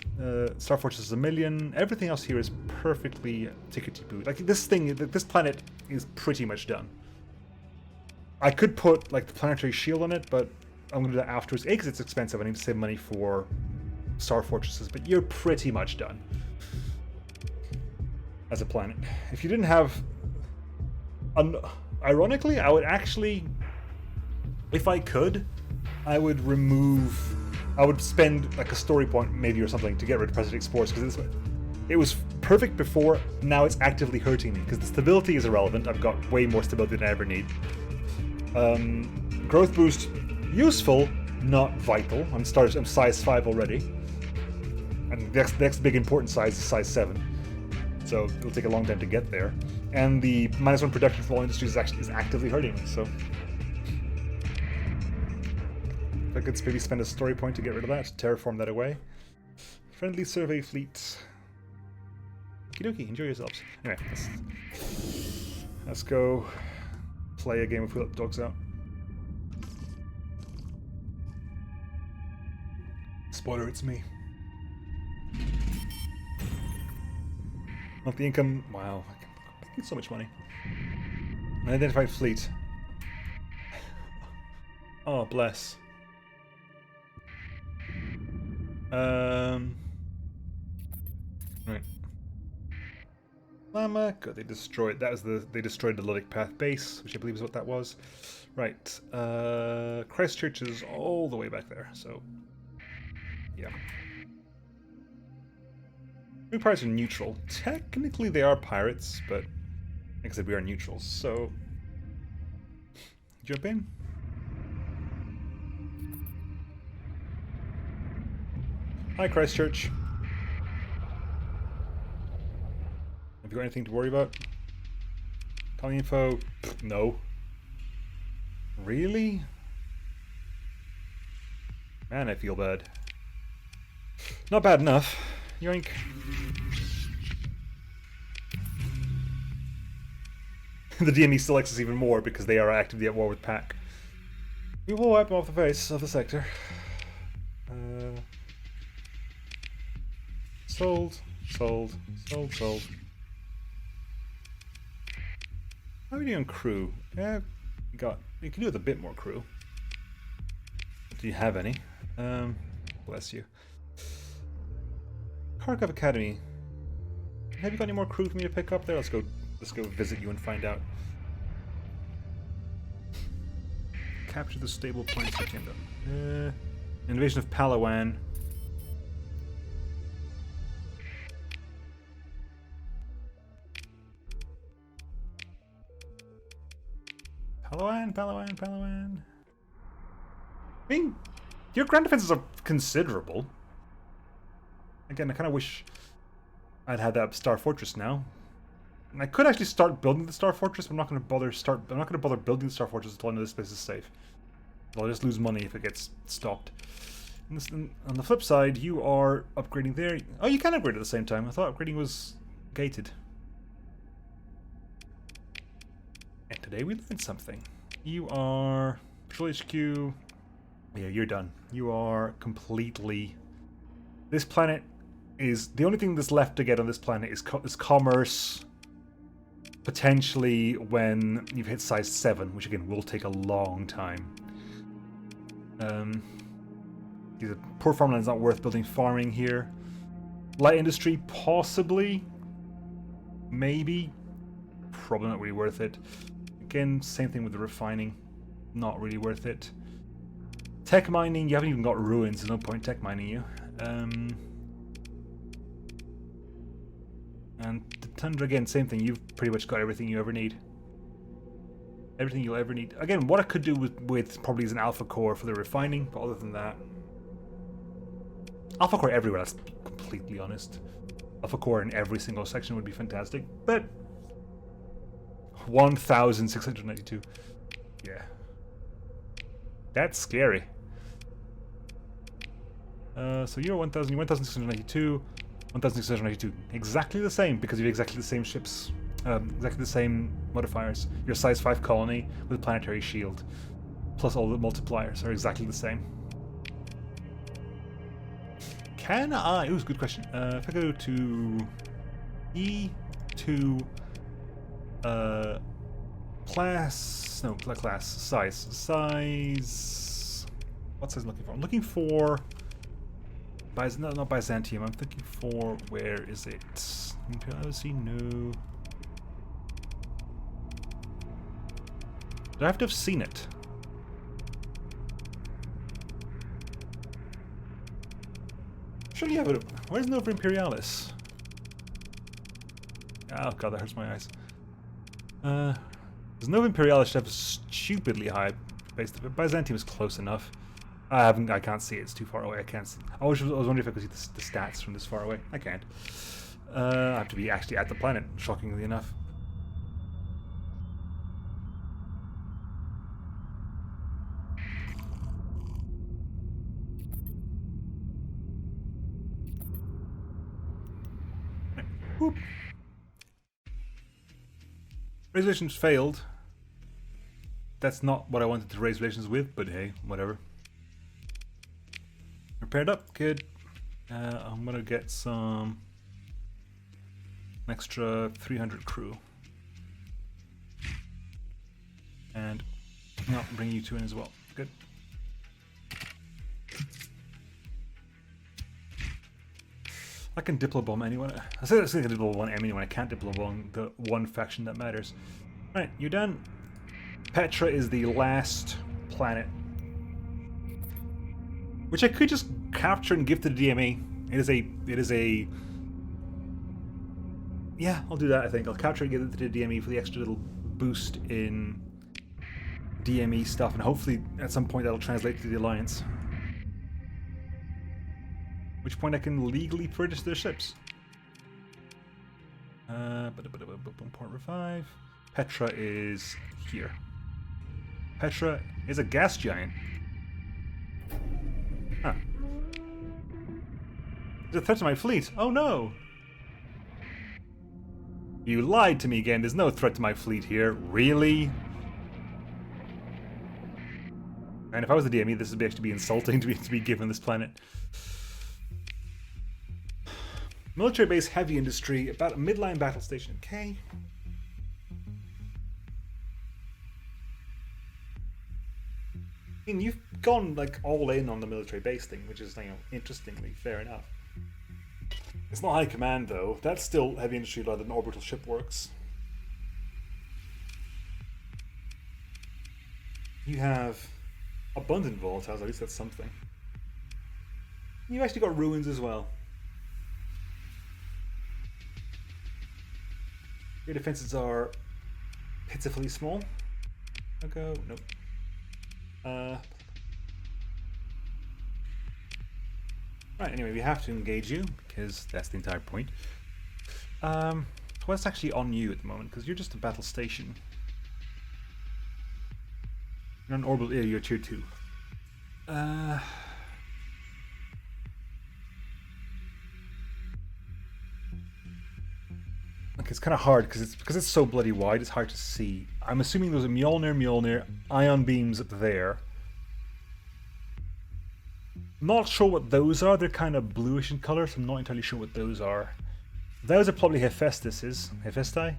Star Fortress is 1,000,000. Everything else here is perfectly tickety-boo. Like this planet is pretty much done. I could put like the planetary shield on it, but I'm gonna do that afterwards. A, because it's expensive. I need to save money for Star Fortresses, but you're pretty much done as a planet. If you didn't have, ironically, I would actually, if I could, I would spend like a story point maybe or something to get rid of President Exports, because it was perfect before. Now it's actively hurting me because the stability is irrelevant. I've got way more stability than I ever need. Growth boost, useful, not vital. I'm size 5 already, and the next big important size is size 7. So it'll take a long time to get there. And the -1 production for all industries is actively hurting me. So if I could maybe spend a story point to get rid of that, terraform that away. Friendly survey fleet. Okie dokie, enjoy yourselves. Anyway, let's go play a game of Who Let the Dogs Out. Spoiler, it's me. Monthly income, wow, I get so much money. Unidentified fleet. Oh, bless. Right. Llama, good, they destroyed, they destroyed the Ludic Path base, which I believe is what that was. Right, Christchurch is all the way back there, so, yeah. We pirates are neutral. Technically they are pirates, but like I said, we are neutrals, so jump in. Hi, Christchurch. Have you got anything to worry about? Calling info? Pfft, no. Really? Man, I feel bad. Not bad enough. Yoink. The DME still likes us even more because they are actively at war with Pact. We will wipe them off the face of the sector. Sold. Sold. Sold. Sold. How are we doing on crew? Yeah, you can do with a bit more crew. Do you have any? Bless you. Kharkov Academy. Have you got any more crew for me to pick up there? Let's go visit you and find out. Capture the stable points for Tiandong. Invasion of Palawan. Palawan. I mean, your ground defenses are considerable. Again, I kind of wish I'd had that Star Fortress now. And I could actually start building the Star Fortress, but I'm not going to bother building the Star Fortress until I know this place is safe. I'll just lose money if it gets stopped. And on the flip side, you are upgrading there. Oh, you can upgrade at the same time. I thought upgrading was gated. And today we learned something. You are Patrol HQ. Yeah, you're done. You are completely. This planet is the only thing that's left to get on this planet is commerce. Potentially when you've hit size 7, which again will take a long time. Poor farmland is not worth building farming here. Light industry, possibly. Maybe. Probably not really worth it. Again, same thing with the refining. Not really worth it. Tech mining, you haven't even got ruins. There's no point tech mining you. And the Tundra, again, same thing. You've pretty much got everything you ever need. Everything you'll ever need. Again, what I could do with probably is an alpha core for the refining, but other than that... Alpha core everywhere, let's be completely honest. Alpha core in every single section would be fantastic, but... 1,692. Yeah. That's scary. So you're 1,692. 1,692. Exactly the same, because you have exactly the same ships. Exactly the same modifiers. Your size 5 colony with planetary shield. Plus all the multipliers are exactly the same. Can I... Ooh, good question. If I go to... E2... class... No, not class. Size. Size... What size am I looking for? I'm looking for... No, not Byzantium. I'm thinking for... Where is it? Imperiality? No. Do I have to have seen it? Surely you have it. Where's Nova Imperialis? Oh god, that hurts my eyes. There's Nova Imperialis should have a stupidly high base. Byzantium is close enough. I can't see it. It's too far away. I can't see. I was wondering if I could see the stats from this far away. I can't. I have to be actually at the planet, shockingly enough. Whoop. Raise relations failed. That's not what I wanted to raise relations with, but hey, whatever. paired up, good. I'm gonna get an extra 300 crew. And I'll bring you two in as well. Good. I can Diplo bomb anyone. I said I can Diplo bomb anyone. I can't Diplo bomb the one faction that matters. Right, you're done. Petra is the last planet, which I could just capture and give to the DME. It is a. Yeah, I'll do that. I think I'll capture and give it to the DME for the extra little boost in DME stuff, and hopefully at some point that'll translate to the Alliance. At which point I can legally purchase their ships. Port revive. Petra is here. Petra is a gas giant. Huh. There's a threat to my fleet. Oh no! You lied to me again. There's no threat to my fleet here. Really? And if I was the DME, this would actually be insulting to be given this planet. Military base, heavy industry, about a midline battle station. Okay. I mean, you've gone like all in on the military base thing, which is, you know, interestingly fair enough. It's not high command though. That's still heavy industry rather than orbital ship works. You have abundant volatiles, at least that's something. You've actually got ruins as well. Your defenses are pitifully small. I'll go, nope. Right, anyway, we have to engage you, because that's the entire point. What's actually on you at the moment? Because you're just a battle station. You're an orbital, yeah, you're tier 2. Okay, it's kind of hard because it's so bloody wide. It's hard to see. I'm assuming there's a Mjolnir, ion beams up there. Not sure what those are. They're kind of bluish in color, so I'm not entirely sure what those are. Those are probably Hephaestai.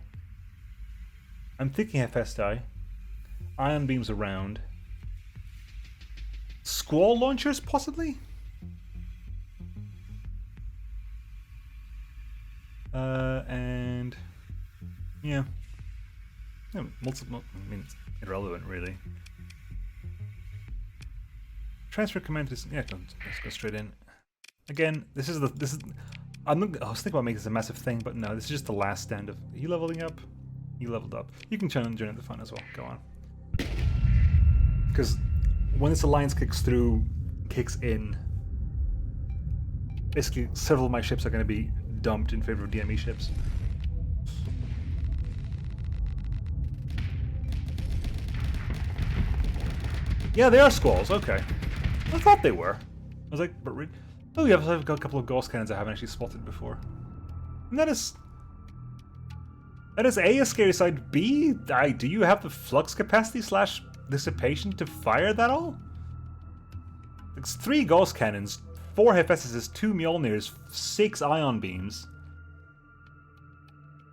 I'm thinking Hephaestai. Ion beams around. Squall launchers, possibly? And yeah, multiple. I mean, it's irrelevant, really. Transfer command to yeah. Let's go straight in. Again, this is. I was thinking about making this a massive thing, but no, this is just the last stand of. Are you leveling up? You leveled up. You can join in the fun as well. Go on. Because when this alliance kicks in, basically several of my ships are going to be dumped in favor of DME ships. Yeah, they are squalls. Okay, I thought they were. I was like, but oh yeah, I've got a couple of ghost cannons I haven't actually spotted before. And that is A, a scary side. B, do you have the flux capacity / dissipation to fire that all? It's 3 ghost cannons, 4 Hephaestus, 2 Mjolnirs, 6 ion beams.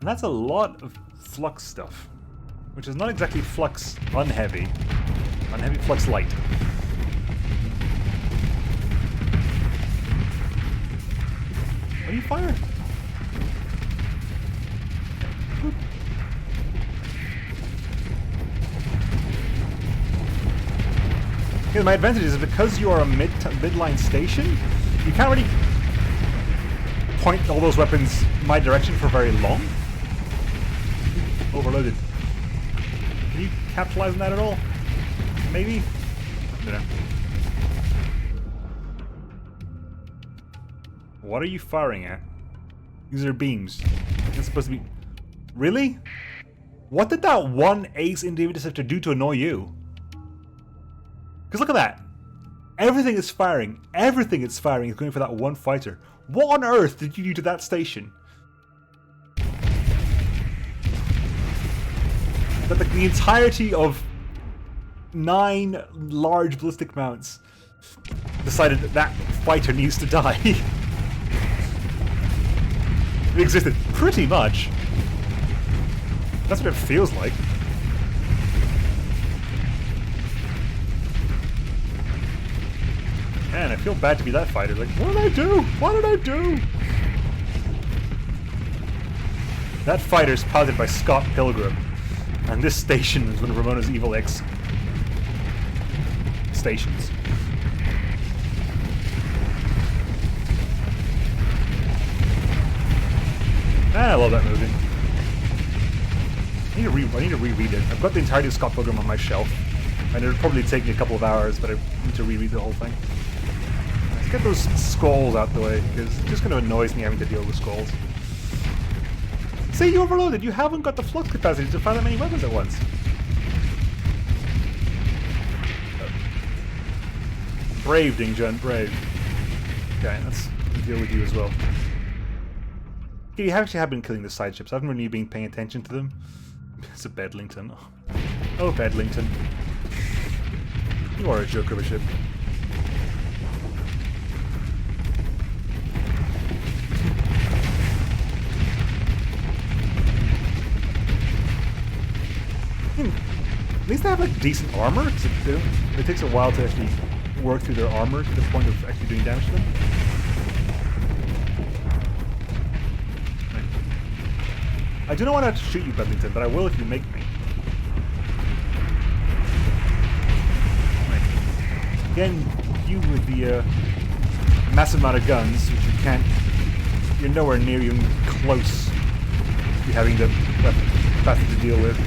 And that's a lot of flux stuff. Which is not exactly flux unheavy. Unheavy flux light. What are you firing? Okay, my advantage is because you are a midline station, you can't really point all those weapons my direction for very long. Overloaded. Can you capitalize on that at all? Maybe? I don't know. What are you firing at? These are beams. It's supposed to be... Really? What did that one ace Indian interceptor do to annoy you? Because look at that. Everything is firing. Everything is firing is going for that one fighter. What on earth did you do to that station? That the entirety of 9 large ballistic mounts decided that that fighter needs to die. It existed pretty much. That's what it feels like. Man, I feel bad to be that fighter. Like, what did I do? What did I do? That fighter is piloted by Scott Pilgrim, and this station is one of Ramona's Evil X stations. I love that movie. I need to reread it. I've got the entirety of Scott Pilgrim on my shelf, and it'll probably take me a couple of hours, but I need to reread the whole thing. Let's get those skulls out the way, because it just kind of annoys me having to deal with skulls. Say you overloaded, you haven't got the flux capacity to fire that many weapons at once. Brave, Dingjun, brave. Okay, let's deal with you as well. Okay, you actually have been killing the side ships. I haven't really been paying attention to them. It's a Bedlington. Oh, Bedlington. You are a joker of a ship. At least they have like decent armor, because it takes a while to actually work through their armor to the point of actually doing damage to them. Right. I do not want to shoot you, Bedlington, but I will if you make me. Right. Again, you with the massive amount of guns, which you can't... You're nowhere near even close to having the capacity to deal with.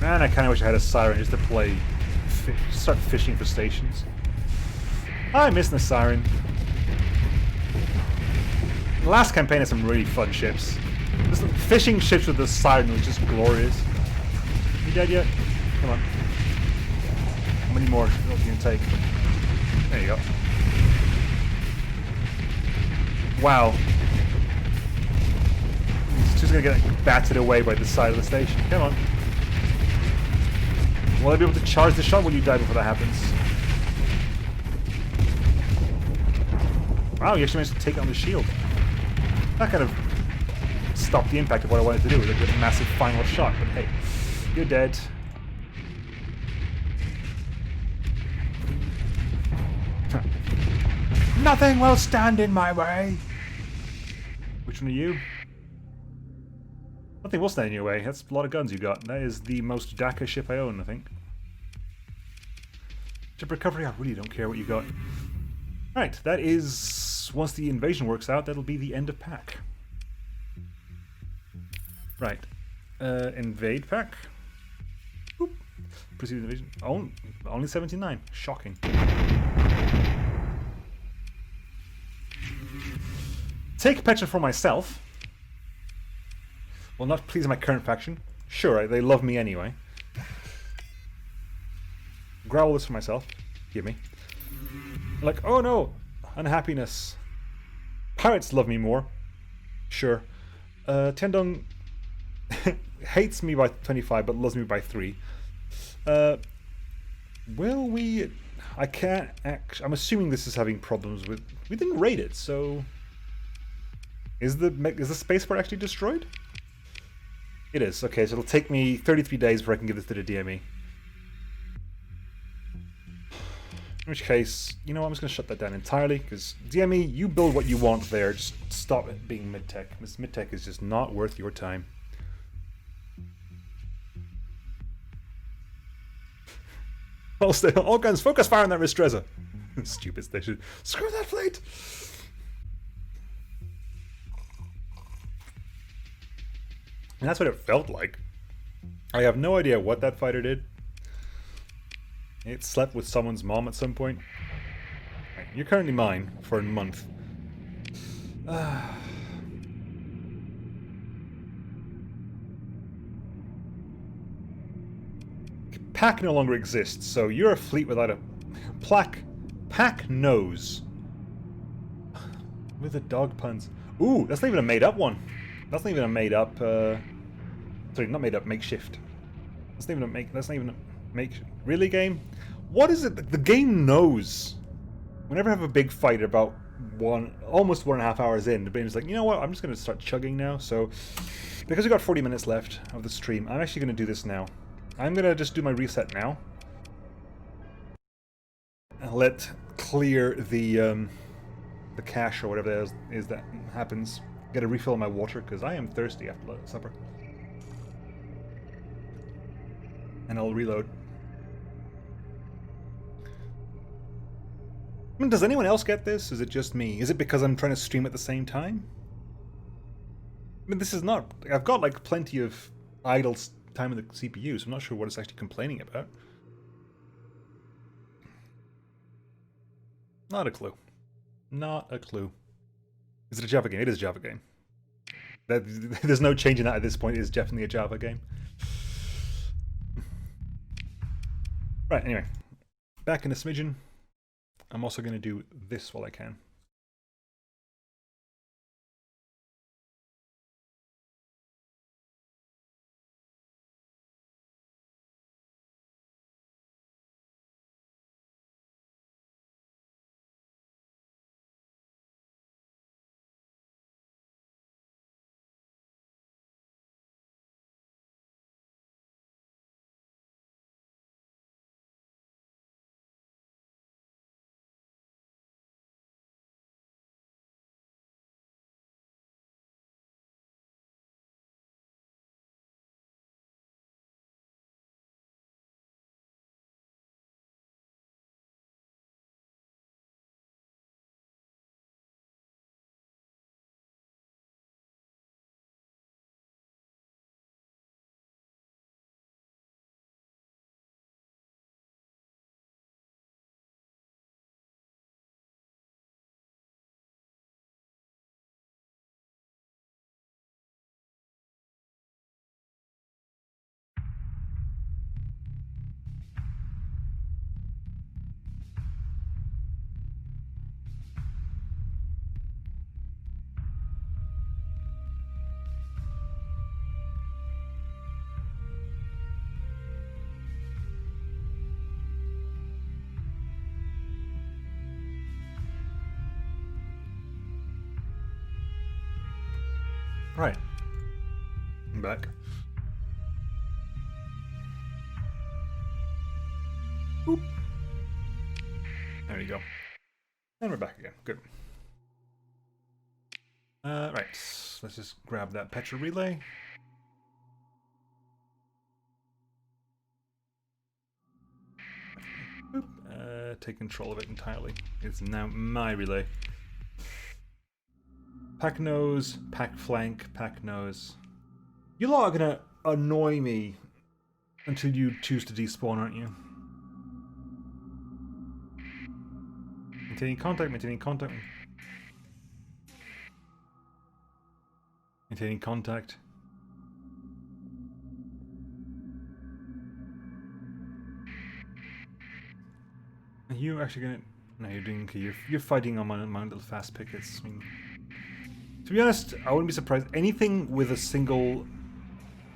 Man, I kind of wish I had a siren just to play, start fishing for stations. I miss the siren. The last campaign had some really fun ships. Just fishing ships with the siren was just glorious. You dead yet? Come on. How many more are you gonna take? There you go. Wow. He's just gonna get battered away by the side of the station. Come on. Will I be able to charge the shot when you die before that happens? Wow, you actually managed to take on the shield. That kind of stopped the impact of what I wanted to do with a massive final shot, but hey, you're dead. Nothing will stand in my way. Which one are you? Nothing will stand in your way. That's a lot of guns you got. That is the most Dakka ship I own, I think. Ship recovery, I really don't care what you got. Right, that is... Once the invasion works out, that'll be the end of Pact. Right. Invade Pact. Oop. Proceed invasion. Only 79. Shocking. Take Petra for myself. Will not please my current faction. Sure, they love me anyway. Growl this for myself. Give me. Like, oh no! Unhappiness. Pirates love me more. Sure. Tiandong hates me by 25 but loves me by 3. Will we... I can't actually... I'm assuming this is having problems with... We didn't raid it, so... Is the spaceport actually destroyed? It is. Okay, so it'll take me 33 days before I can give this to the DME. In which case, you know what, I'm just going to shut that down entirely, because DME, you build what you want there, just stop it being mid-tech. This mid-tech is just not worth your time. All guns, focus fire on that Ristreza. Stupid station. Screw that fleet! And that's what it felt like. I have no idea what that fighter did. It slept with someone's mom at some point. Right, you're currently mine for a month. Pact no longer exists, so you're a fleet without a... Pack knows. With the dog puns. Ooh, that's not even a made-up one. That's not even a made-up... Sorry, not made-up, makeshift. That's not even a make... That's not even a make... Really, game? What is it? The game knows. Whenever I have a big fight about almost 1.5 hours in, the game's like, you know what? I'm just going to start chugging now. So, because we've got 40 minutes left of the stream, I'm actually going to do this now. I'm going to just do my reset now. And let clear the cache or whatever that is that happens. Get a refill of my water because I am thirsty after supper. And I'll reload. I mean, does anyone else get this? Is it just me? Is it because I'm trying to stream at the same time? I mean, this is not... I've got, like, plenty of idle time in the CPU, so I'm not sure what it's actually complaining about. Not a clue. Not a clue. Is it a Java game? It is a Java game. There's no change in that at this point. It is definitely a Java game. Right, anyway. Back in a smidgen. I'm also going to do this while I can. Right. I'm back. Oop. There you go. And we're back again. Good. Right. Let's just grab that petrol relay. Oop. Take control of it entirely. It's now my relay. Pack nose, pack flank, pack nose. You lot are gonna annoy me until you choose to despawn, aren't you? Maintaining contact, maintaining contact. Maintaining contact. Are you actually gonna... No, you're doing okay. You're fighting on my little fast pickets. I mean... To be honest, I wouldn't be surprised. Anything with a single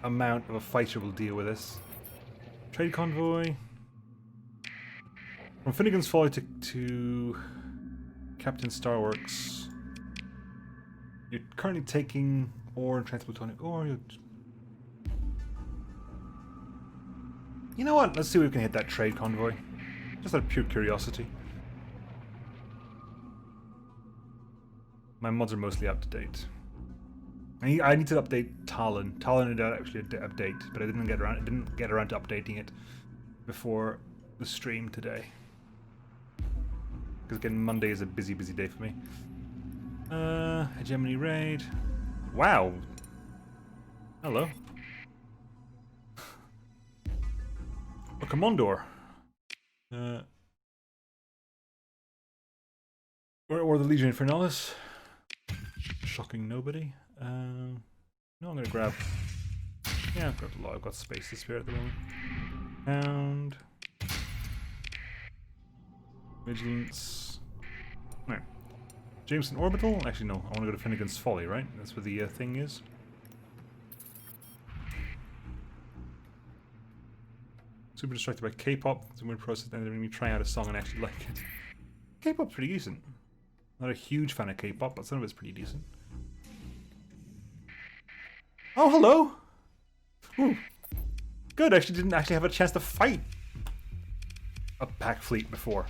amount of a fighter will deal with this. Trade convoy. From Finnegan's Folly to Captain Starworks. You're currently taking ore and transplutonic ore. You know what? Let's see if we can hit that trade convoy. Just out of pure curiosity. My mods are mostly up to date. I need to update Talon. Talon did actually update, but I didn't get around to updating it before the stream today. Because again, Monday is a busy day for me. Hegemony raid. Wow. Hello. A Commandor. Or the Legion Infernalis. Shocking nobody. No, I'm gonna grab... Yeah, I've got a lot. I've got space to spare at the moment. Pound. Vigilance. No. Jameson Orbital? Actually, no. I want to go to Finnegan's Folly, right? That's where the thing is. Super distracted by K-pop. It's a weird process. Ended up me trying out a song and actually like it. K-pop's pretty decent. Not a huge fan of K-pop, but some of it's pretty decent. Oh, hello! Ooh. Good, I actually didn't have a chance to fight a Pact fleet before.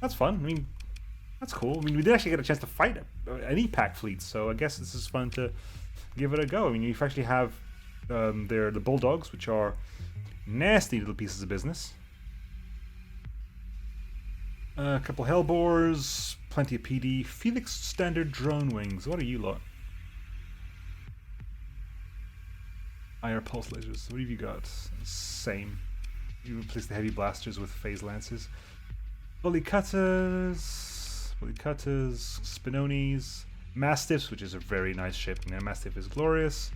That's fun. I mean, that's cool. I mean, we did actually get a chance to fight any Pact fleets, so I guess this is fun to give it a go. I mean, you actually have the Bulldogs, which are nasty little pieces of business. A couple Hellbores, plenty of PD. Felix Standard Drone Wings. What are you lot? IR Pulse Lasers. What have you got? Same. You replace the Heavy Blasters with Phase Lances. Bully Cutters, Spinonis, Mastiffs, which is a very nice ship. Now, Mastiff is glorious.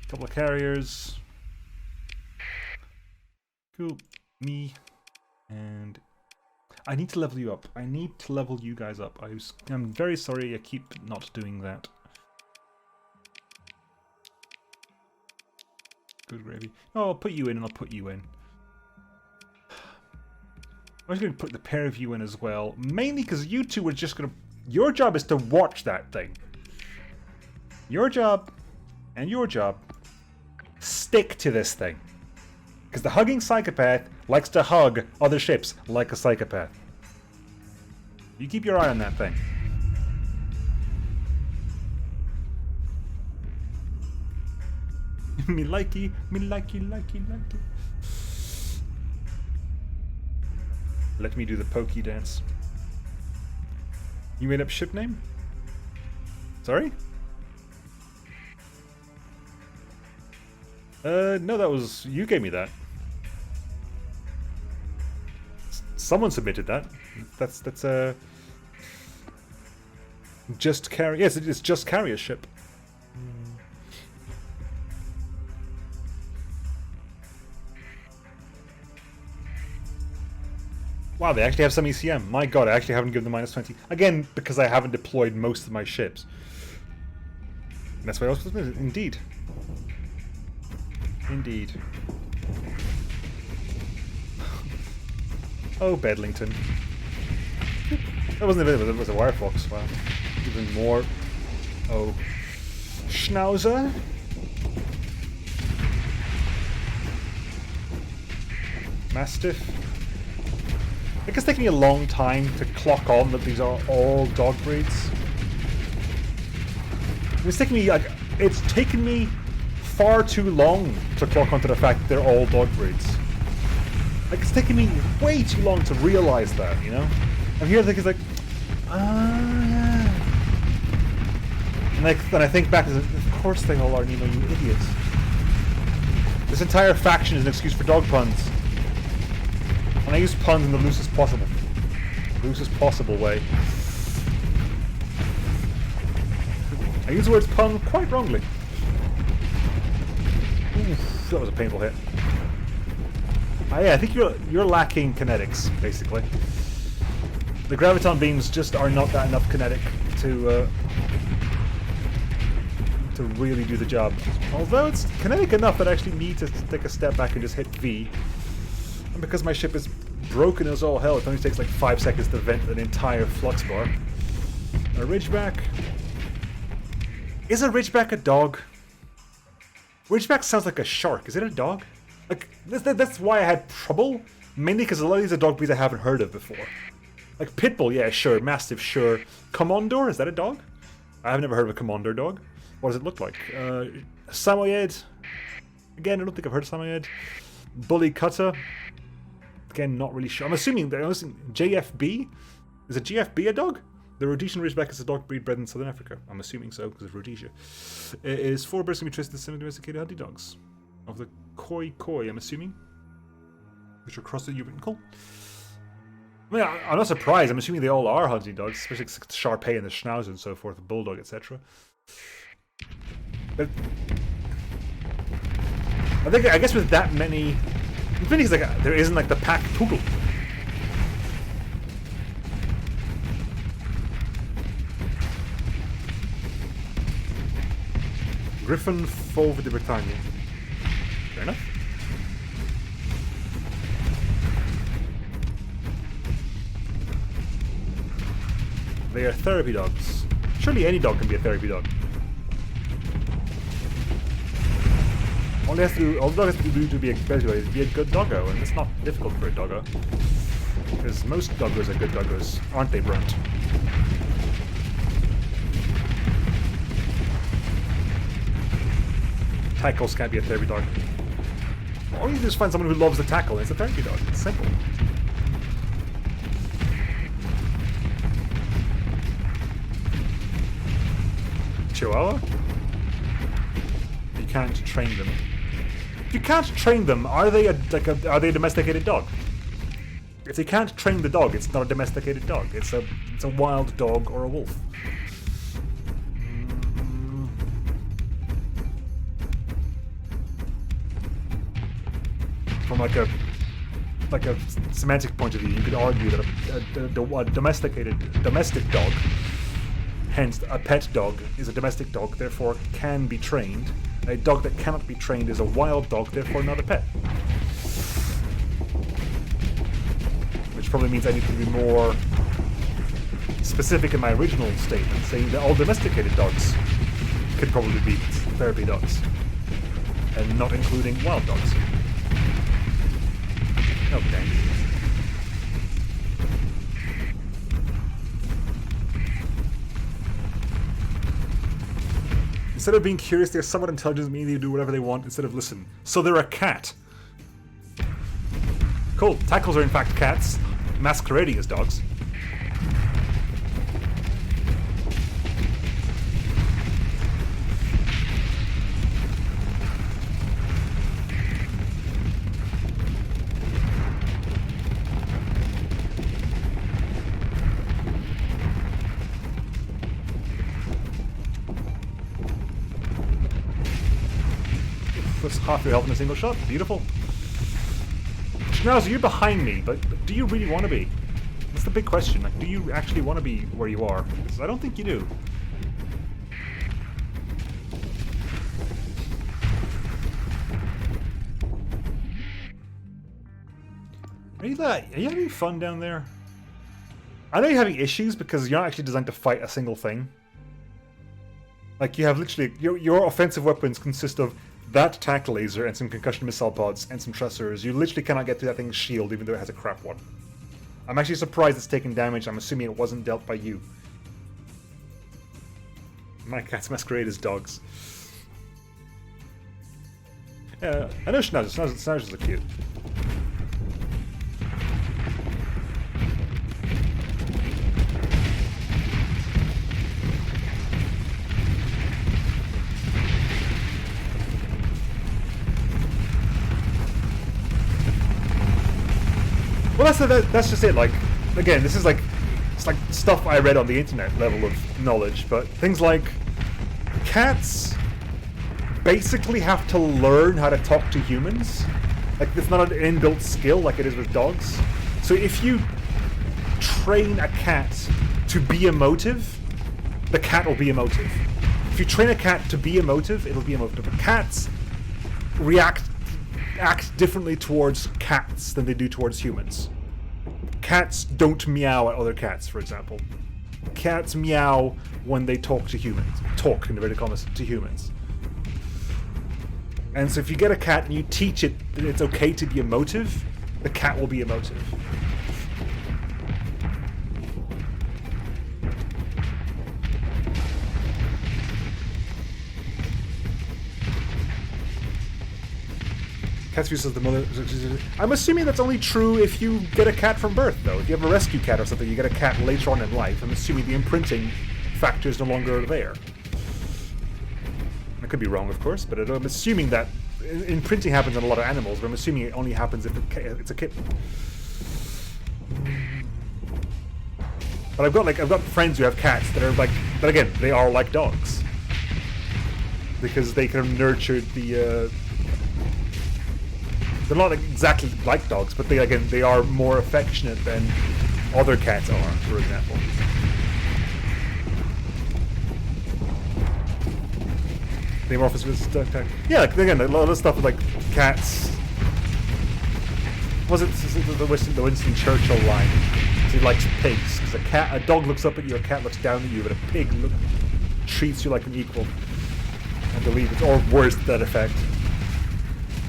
A couple of carriers. Cool. Me. And I need to level you up. I need to level you guys up. I'm very sorry I keep not doing that. Good gravy. Oh, I'll put you in and I'll put you in. I'm just going to put the pair of you in as well. Mainly because you two are just going to... Your job is to watch that thing. Your job and your job. Stick to this thing. Because the hugging psychopath likes to hug other ships like a psychopath. You keep your eye on that thing. Me likey. Let me do the pokey dance. You made up ship name? Sorry? No, that was... You gave me that. Someone submitted that. That's Just Carry... Yes, it's Just Carry a ship. Wow, they actually have some ECM. My god, I actually haven't given them -20. Again, because I haven't deployed most of my ships. And that's why I was supposed to do it. Indeed. Indeed. Oh, Bedlington. That wasn't a bit, it was a Wirefox. Wow. Even more. Oh. Schnauzer. Mastiff. I think it's taking me a long time to clock on that these are all dog breeds. It's taken me far too long to clock onto the fact that they're all dog breeds. Like, it's taken me way too long to realize that, you know? I'm here thinking, like, yeah. And then I think back, of course they all are, Nemo, you idiots. This entire faction is an excuse for dog puns. And I use puns in the loosest possible way. I use the words pun quite wrongly. Oof, that was a painful hit. Yeah, I think you're lacking kinetics, basically. The graviton beams just are not that enough kinetic to really do the job. Although it's kinetic enough that I actually need to take a step back and just hit V. And because my ship is broken as all hell, it only takes like 5 seconds to vent an entire flux bar. A Ridgeback. Is a Ridgeback a dog? Ridgeback sounds like a shark. Is it a dog? Like, that's why I had trouble. Mainly because a lot of these are dog breeds I haven't heard of before. Like Pitbull, yeah, sure. Mastiff, sure. Commandor, is that a dog? I've never heard of a Commandor dog. What does it look like? Samoyed. Again, I don't think I've heard of Samoyed. Bully Cutter. Again, not really sure. I'm assuming JFB? Is a GFB a dog? The Rhodesian Ridgeback is a dog breed bred in southern Africa. I'm assuming so, because of Rhodesia. It is 4 birds can be traced to semi-domesticated hunting dogs. Of the Koi, I'm assuming. Which are crossed with Cuban. Cool. I mean, I'm not surprised. I'm assuming they all are hunting dogs, especially the Shar-Pei and the Schnauzer and so forth, the Bulldog, etc. But I guess with that many... Infinity's like, there isn't like the Pact Poodle. Griffin Fauve de Bretagne. Fair enough. They are therapy dogs. Surely any dog can be a therapy dog. All the dog has to do to be a better dog is be a good doggo, and it's not difficult for a doggo. Because most doggos are good doggos, aren't they, Brunt? Tackles can't be a therapy dog. All you do is find someone who loves the tackle, and it's a therapy dog. It's simple. Chihuahua? You can't train them. If you can't train them, are they a domesticated dog? If they can't train the dog, it's not a domesticated dog. It's a wild dog or a wolf. From like a semantic point of view, you could argue that a domestic dog, hence a pet dog, is a domestic dog, therefore can be trained. A dog that cannot be trained is a wild dog, therefore not a pet. Which probably means I need to be more specific in my original statement, saying that all domesticated dogs could probably be therapy dogs, and not including wild dogs. Okay. Instead of being curious, they're somewhat intelligent, meaning they do whatever they want instead of listen. So they're a cat. Cool. Tackles are in fact cats, masquerading as dogs. That's half your health in a single shot. Beautiful. Schnauzer, you're behind me, but do you really want to be? That's the big question. Like, do you actually want to be where you are? Because I don't think you do. Are you having fun down there? I know you're having issues because you're not actually designed to fight a single thing. Like, you have literally... Your offensive weapons consist of that attack laser and some concussion missile pods and some tressors. You literally cannot get through that thing's shield even though it has a crap one. I'm actually surprised it's taking damage. I'm assuming it wasn't dealt by you. My cats masquerade as dogs. Yeah, I know Schnauzers. Schnauzers are cute. Well, that's just it. Like, again, this is like, it's like stuff I read on the internet level of knowledge, but things like cats basically have to learn how to talk to humans. Like, it's not an inbuilt skill like it is with dogs. So if you train a cat to be emotive, the cat will be emotive. If you train a cat to be emotive, it'll be emotive. But cats act differently towards cats than they do towards humans. Cats don't meow at other cats, for example. Cats meow when they talk to humans. Talk, in inverted commas, to humans. And so if you get a cat and you teach it that it's okay to be emotive, the cat will be emotive. Cat's view says the mother... I'm assuming that's only true if you get a cat from birth, though. If you have a rescue cat or something, you get a cat later on in life. I'm assuming the imprinting factor is no longer there. I could be wrong, of course, but I'm assuming that imprinting happens on a lot of animals, but I'm assuming it only happens if it's a kitten. But I've got friends who have cats that are like... But again, they are like dogs. Because they kind of nurtured the They're not exactly like dogs, but they are more affectionate than other cats are, for example. They morphos with yeah, again, a lot of stuff with like cats. Was it the Winston Churchill line? He likes pigs because a dog looks up at you, a cat looks down at you, but a pig treats you like an equal. I believe it's, or worse, to that effect.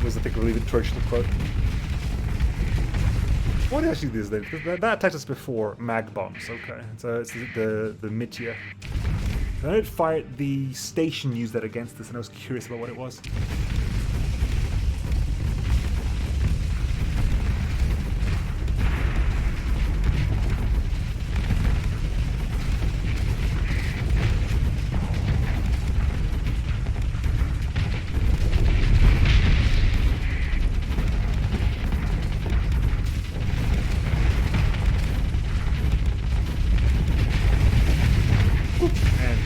Was I think I believe in Churchill quote. What actually is that? That attacked us before mag bombs. Okay, so it's the Mitya. I know it fired the station used that against us, and I was curious about what it was.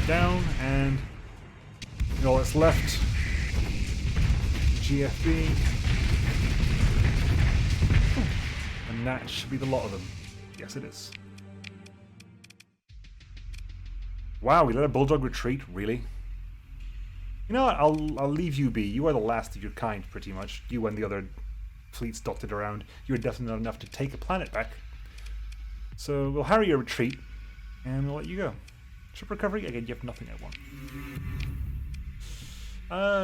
Down, and all that's left. GFB. And that should be the lot of them. Yes, it is. Wow, we let a bulldog retreat? Really? You know what? I'll leave you be. You are the last of your kind, pretty much. You and the other fleets dotted around. You are definitely not enough to take a planet back. So we'll harry your retreat, and we'll let you go. Ship recovery? Again, you have nothing I want.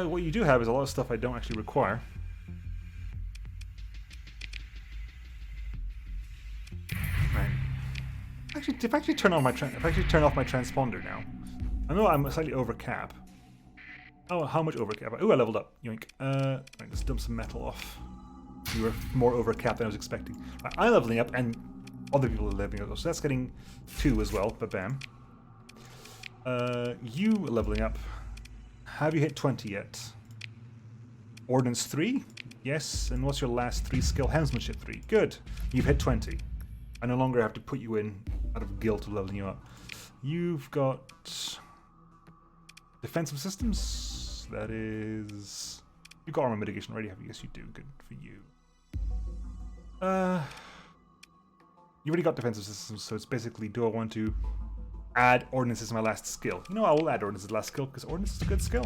What you do have is a lot of stuff I don't actually require. Right. Actually, if I actually turn off my transponder now, I know I'm slightly over cap. Oh, how much over cap? Oh, I leveled up. Yoink. Right, let's dump some metal off. You were more over cap than I was expecting. Right, I'm leveling up, and other people are leveling up, so that's getting 2 as well. But bam. You leveling up. Have you hit 20 yet? Ordnance 3? Yes. And what's your last 3 skill? Helmsmanship 3. Good. You've hit 20. I no longer have to put you in out of guilt of leveling you up. You've got defensive systems. That is... You've got armor mitigation already, have you? Yes, you do. Good for you. You already got defensive systems, so it's basically, do I want to add ordnance as my last skill? You know, I will add ordnance as the last skill because ordnance is a good skill.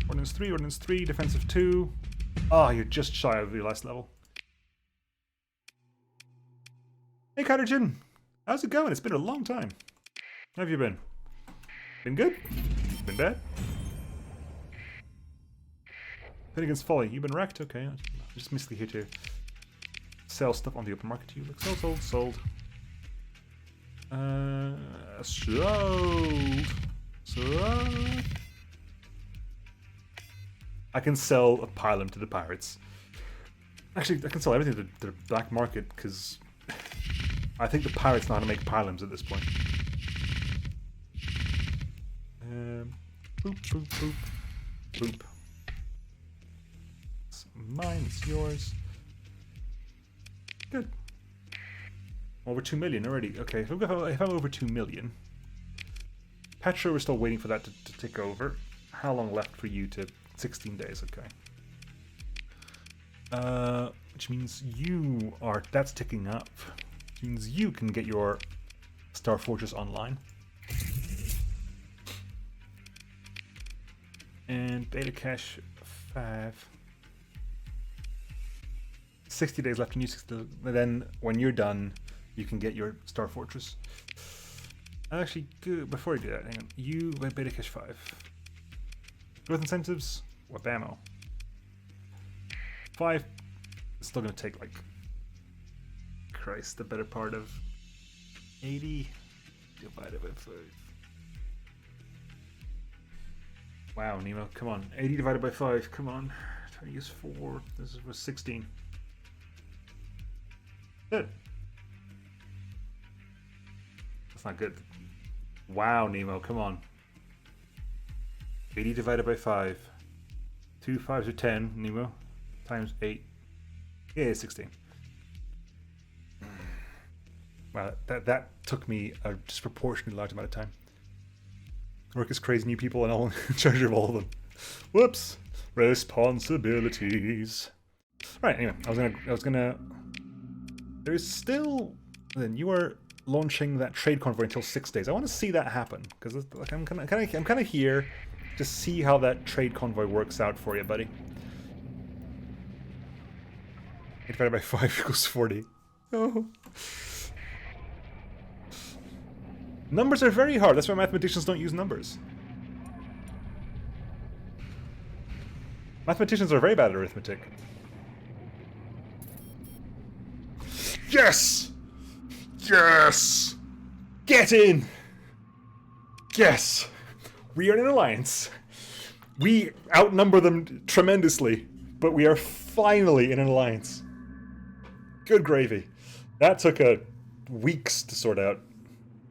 Ordnance 3, defensive 2. Ah, you're just shy of your last level. Hey, Carterjin. How's it going? It's been a long time. How have you been? Been good? Been bad? Pit against Folly. You've been wrecked? Okay. I'm just mostly here to sell stuff on the open market to you. Look, sold. Sold. I can sell a pylum to the pirates. Actually, I can sell everything to the black market because I think the pirates know how to make pylums at this point. Boop. It's mine, it's yours. Good. Over 2 million already. Okay, if I'm over 2 million. Petra, we're still waiting for that to tick over. How long left for you to... 16 days, okay. Which means you are... That's ticking up. Which means you can get your Star Fortress online. And data cache 5. 60 days left, and then when you're done, you can get your Star Fortress. Actually, good. Before I do that, hang on. You beta cache 5. Growth incentives, what ammo? 5. It's still gonna take like Christ, the better part of 80 divided by 5. Wow, Nemo, come on. 80 divided by 5, come on. 20 is 4. This was 16. Good. That's not good. Wow, Nemo, come on. 80 divided by 5. 2 5s are 10, Nemo. Times 8. Yeah, 16. Wow, that took me a disproportionately large amount of time. Work is crazy, new people, and all in charge of all of them. Whoops! Responsibilities. Right. Anyway, I was gonna. There is still. Then you are launching that trade convoy until 6 days. I want to see that happen because like I'm kind of here to see how that trade convoy works out for you, buddy. 8 divided by 5 equals 40. Oh. Numbers are very hard. That's why mathematicians don't use numbers. Mathematicians are very bad at arithmetic. Yes! Yes! Get in! Yes! We are in an alliance. We outnumber them tremendously, but we are finally in an alliance. Good gravy. That took weeks to sort out.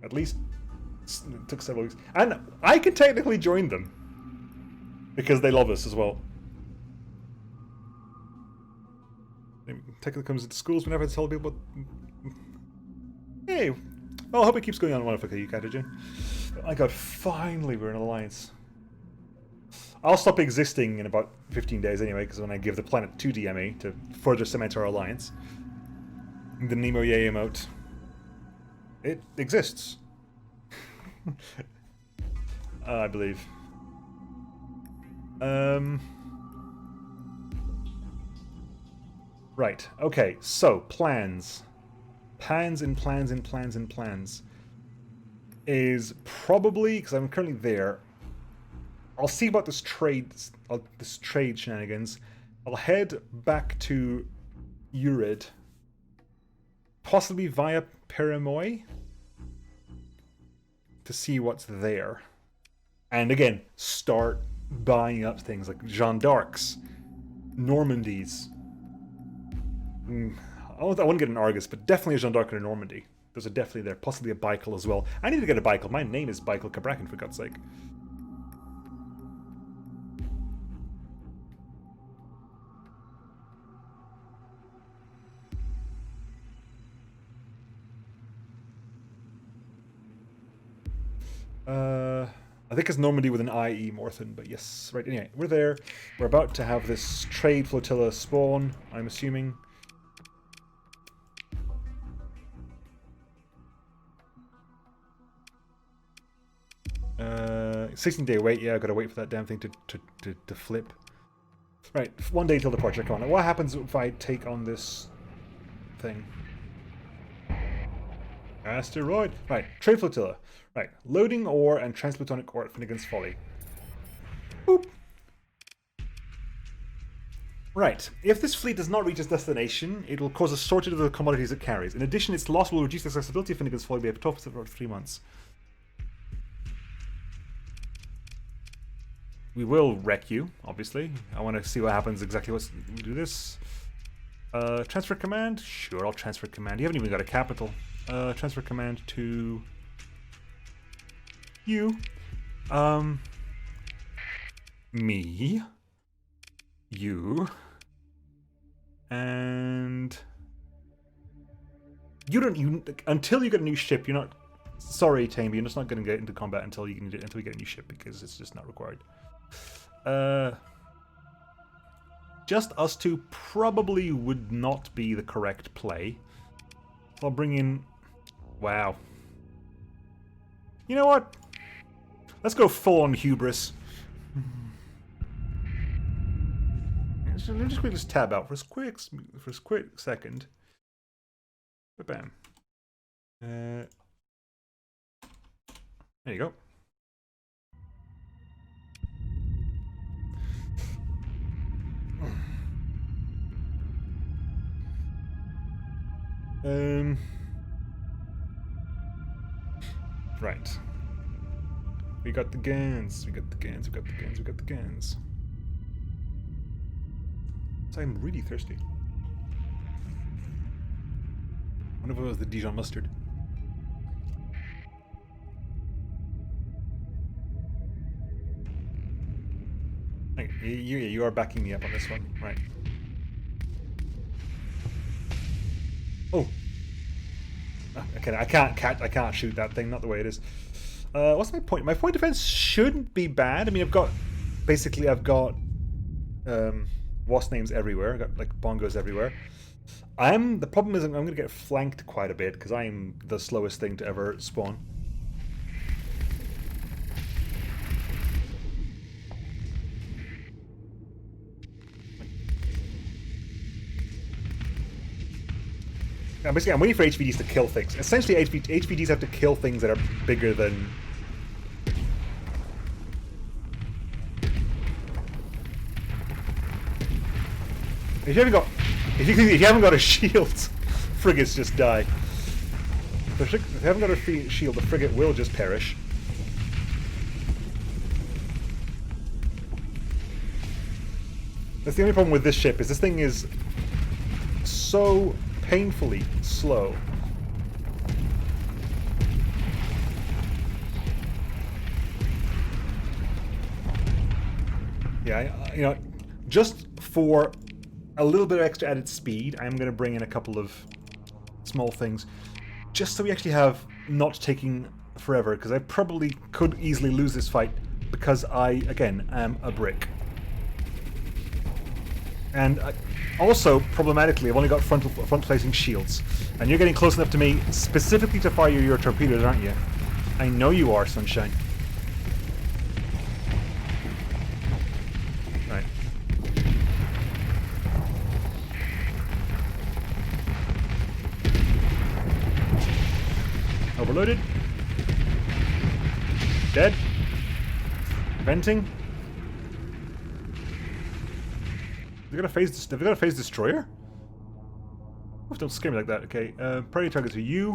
At least it took several weeks. And I can technically join them because they love us as well. Technically comes into schools whenever I tell people. Hey, well, I hope it keeps going on. Wonderful, you Katajan. My God, finally we're in an alliance. I'll stop existing in about 15 days anyway, because when I give the planet to DME to further cement our alliance, the Nemo emote, it exists. I believe. Right, okay, so, plans. Plans is probably, because I'm currently there, I'll see about this trade shenanigans. I'll head back to Urid, possibly via Peremoy, to see what's there. And again, start buying up things like Jeanne d'Arc's, Normandy's. I wouldn't get an Argus, but definitely a Jeanne d'Arc and a Normandy. There's a definitely there, possibly a Baikal as well. I need to get a Baikal. My name is Baikal Kabrakan, for God's sake. I think it's Normandy with an IE, Morthen, but yes. Right, anyway, we're there. We're about to have this trade flotilla spawn, I'm assuming. Uh, 16-day wait, yeah, I've got to wait for that damn thing to flip. Right, 1 day till departure, come on. What happens if I take on this thing? Asteroid. Right, trade flotilla. Right, loading ore and transplutonic ore at Finnegan's Folly. Boop. Right, if this fleet does not reach its destination, it will cause a shortage of the commodities it carries. In addition, its loss will reduce the accessibility of Finnegan's Folly by up to 12% for 3 months. We will wreck you, obviously. I want to see what happens exactly. We'll do this. Transfer command? Sure, I'll transfer command. You haven't even got a capital. Transfer command to you. Me. You. And you don't until you get a new ship, you're not sorry, Tame, you're just not gonna get into combat until we get a new ship because it's just not required. Just us two probably would not be the correct play. I'll bring in... Wow. You know what? Let's go full-on hubris. Let me just quickly just tab out for a quick second. Bam. There you go. Right. We got the guns. We got the guns. We got the guns. We got the guns. So I'm really thirsty. I wonder if it was the Dijon mustard. You are backing me up on this one, right? Oh. Okay, I can't shoot that thing, not the way it is. What's my point? My point defense shouldn't be bad. I mean, I've got 1 wasp names everywhere. I got like bongos everywhere. The problem is I'm going to get flanked quite a bit because I am the slowest thing to ever spawn. Basically, I'm waiting for HVDs to kill things. Essentially, HVDs have to kill things that are bigger than... If you haven't got a shield, frigates just die. If you haven't got a shield, the frigate will just perish. That's the only problem with this ship, is this thing is so painfully slow. Yeah, you know, just for a little bit of extra added speed, I'm going to bring in a couple of small things, just so we actually have not taking forever, because I probably could easily lose this fight, because I, again, am a brick. And also, problematically, I've only got front-facing shields, and you're getting close enough to me specifically to fire your torpedoes, aren't you? I know you are, Sunshine. Right. Overloaded. Dead. Venting. They've got a phase destroyer? Oh, don't scare me like that. Okay, priority targets are you.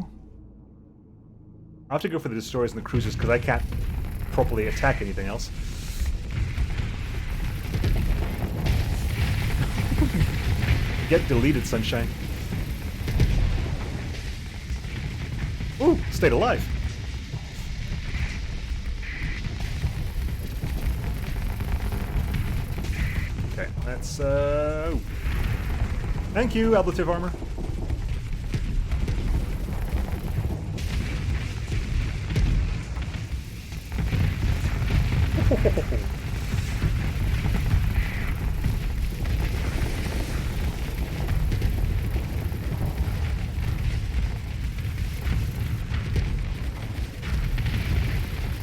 I'll have to go for the destroyers and the cruisers because I can't properly attack anything else. Get deleted, Sunshine. Ooh, stayed alive. Okay, that's thank you, ablative armor.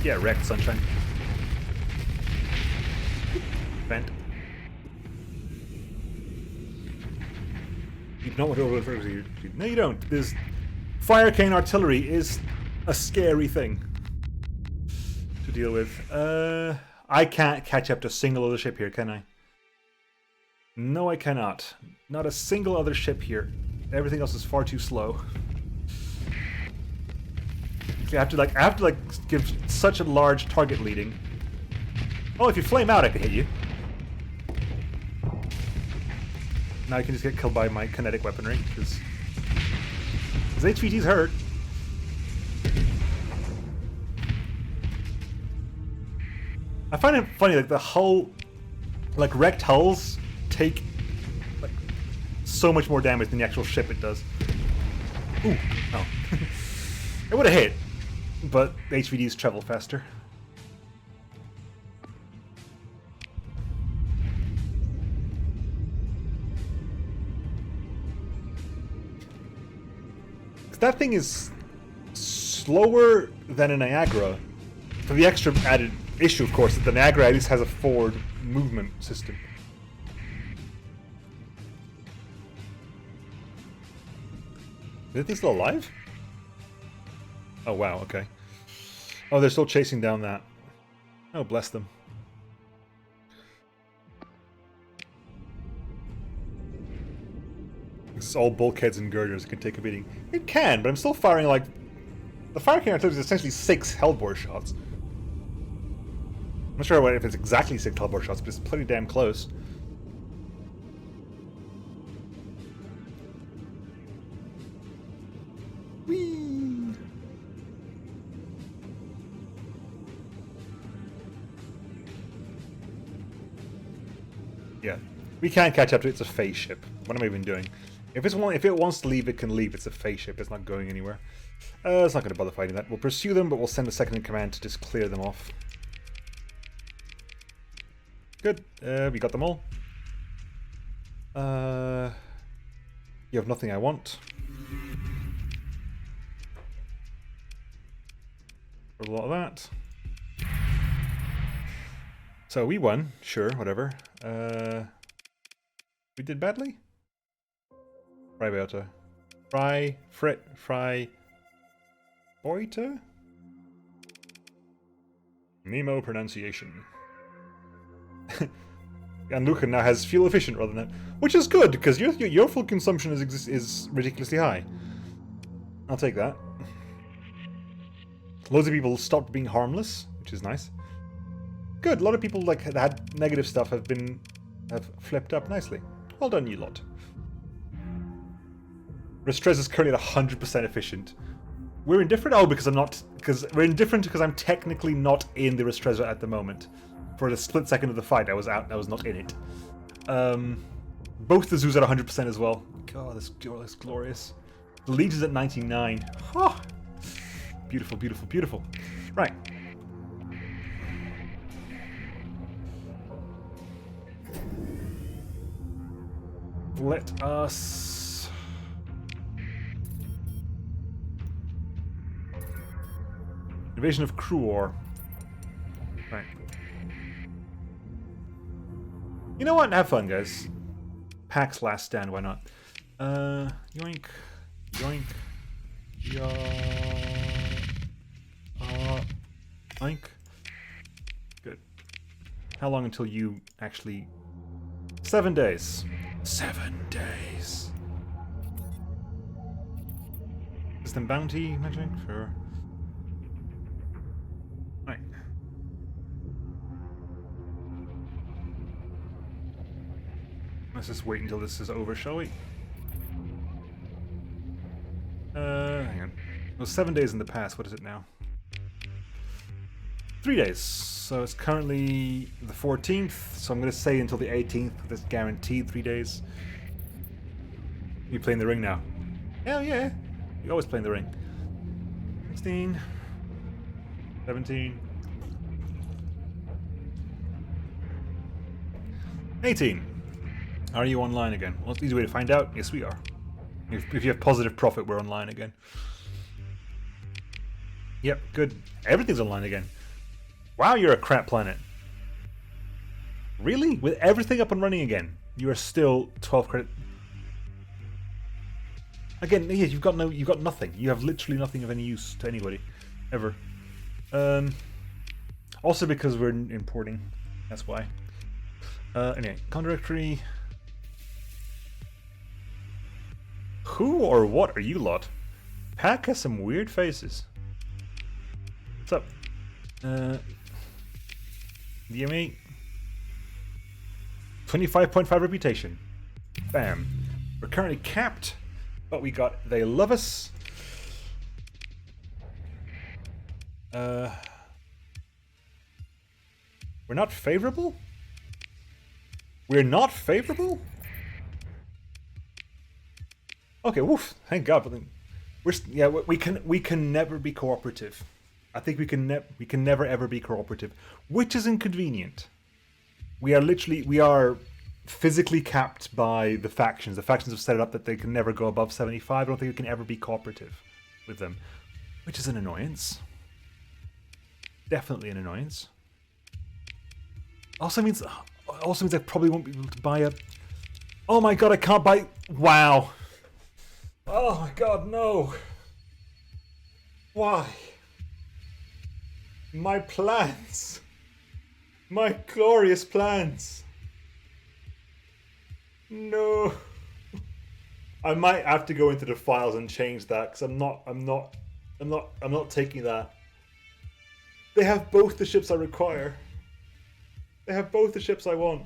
Yeah, wrecked, Sunshine. Vent. You don't want to overload. No, you don't. This fire cane artillery is a scary thing to deal with. I can't catch up to a single other ship here, can I? No, I cannot. Not a single other ship here. Everything else is far too slow. I have to give such a large target leading. Oh, if you flame out, I can hit you. Now I can just get killed by my kinetic weaponry, because HVT's hurt. I find it funny, like the hull, like wrecked hulls take like so much more damage than the actual ship it does. Ooh, oh. It would have hit, but HVDs travel faster. That thing is slower than a Niagara. For the extra added issue, of course, that the Niagara at least has a forward movement system. Is that thing still alive? Oh wow, okay. Oh, they're still chasing down that. Oh, bless them. This is all bulkheads and girders. It can take a beating. It can, but I'm still firing like... The fire cannon artillery is essentially 6 hellbore shots. I'm not sure if it's exactly 6 hellbore shots, but it's pretty damn close. Whee! Yeah. We can't catch up to it. It's a phase ship. What am I even doing? If it wants to leave, it can leave. It's a phase ship. It's not going anywhere. It's not going to bother fighting that. We'll pursue them, but we'll send a second in command to just clear them off. Good. We got them all. You have nothing I want. A lot of that. So we won, sure, whatever. We did badly? Fry Beata. Fry Boita? Nemo pronunciation. And Lucan now has fuel efficient rather than that, which is good because your fuel consumption is ridiculously high. I'll take that. Loads of people stopped being harmless, which is nice. Good. A lot of people like that had negative stuff have flipped up nicely. Well done, you lot. Restrez is currently at 100% efficient. We're indifferent. Oh, we're indifferent because I'm technically not in the Restreza at the moment. For the split second of the fight, I was out. I was not in it. Both the zoos at 100% as well. God, that's glorious. The Legion's at 99. Oh, beautiful, beautiful, beautiful. Right. Let us... Invasion of Cruor. Right. You know what? Have fun, guys. Pact's last stand, why not? Yoink. Yoink. Yoink. Good. How long until you actually... 7 days. 7 days. System bounty magic? Sure. Right. Let's just wait until this is over, shall we? Hang on. It was 7 days in the past. What is it now? 3 days. So it's currently the 14th. So I'm going to say until the 18th. That's guaranteed 3 days. You playing the ring now? Hell yeah. You always play in the ring. 16. 17. 18. Are you online again? Well, it's an easy way to find out. Yes, we are. If you have positive profit, we're online again. Yep, good. Everything's online again. Wow, you're a crap planet. Really? With everything up and running again, you are still 12 credit. Again, yeah, you've got nothing. You have literally nothing of any use to anybody, ever. Also because we're importing. That's why. Anyway, contradictory. Who or what are you lot? Pact has some weird faces. What's up? DME. 25.5 reputation. Bam. We're currently capped, but we got They Love Us. We're not favorable? We're not favorable? Okay, woof. Thank God. But we can never be cooperative. I think we can never ever be cooperative, which is inconvenient. We are physically capped by the factions. The factions have set it up that they can never go above 75. I don't think we can ever be cooperative with them, which is an annoyance. Definitely an annoyance. Also means I probably won't be able to buy a... Oh my God, I can't buy... Wow. Oh my God, no. Why? My plans. My glorious plans. No. I might have to go into the files and change that because I'm not taking that. They have both the ships I require. They have both the ships I want,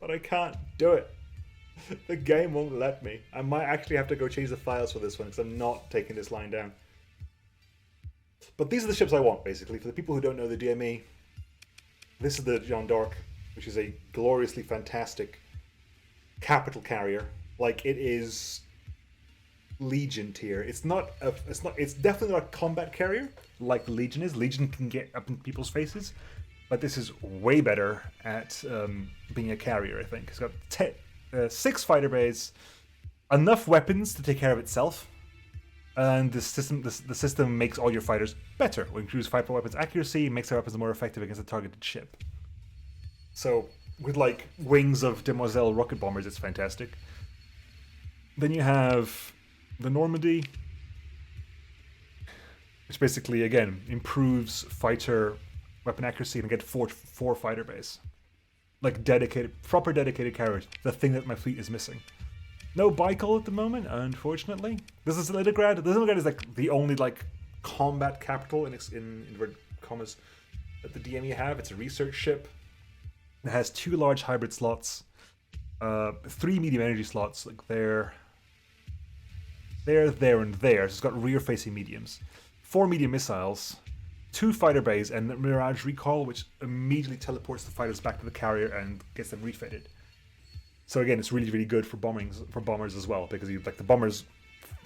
but I can't do it. The game won't let me. I might actually have to go change the files for this one because I'm not taking this line down. But these are the ships I want, basically. For the people who don't know the DME, this is the Jeanne d'Arc, which is a gloriously fantastic capital carrier. Like, it is Legion tier. It's definitely not a combat carrier like the Legion is. Legion can get up in people's faces, but this is way better at being a carrier, I think. It's got 6 fighter bays, enough weapons to take care of itself, and the system makes all your fighters better. It improves fighter weapons accuracy, makes their weapons more effective against a targeted ship. So, with like wings of Demoiselle rocket bombers, it's fantastic. Then you have the Normandy, which basically, again, improves fighter weapon accuracy and get four fighter bays. Like proper dedicated carriers. The thing that my fleet is missing. No Baikal at the moment, unfortunately. This is Leningrad. Leningrad is like the only like combat capital in inverted commas that the DME have. It's a research ship. It has 2 large hybrid slots, 3 medium energy slots. Like there, and there. So it's got rear-facing mediums, 4 medium missiles, 2 fighter bays, and Mirage Recall, which immediately teleports the fighters back to the carrier and gets them refitted. So again, it's really, really good for bombers as well, because the bombers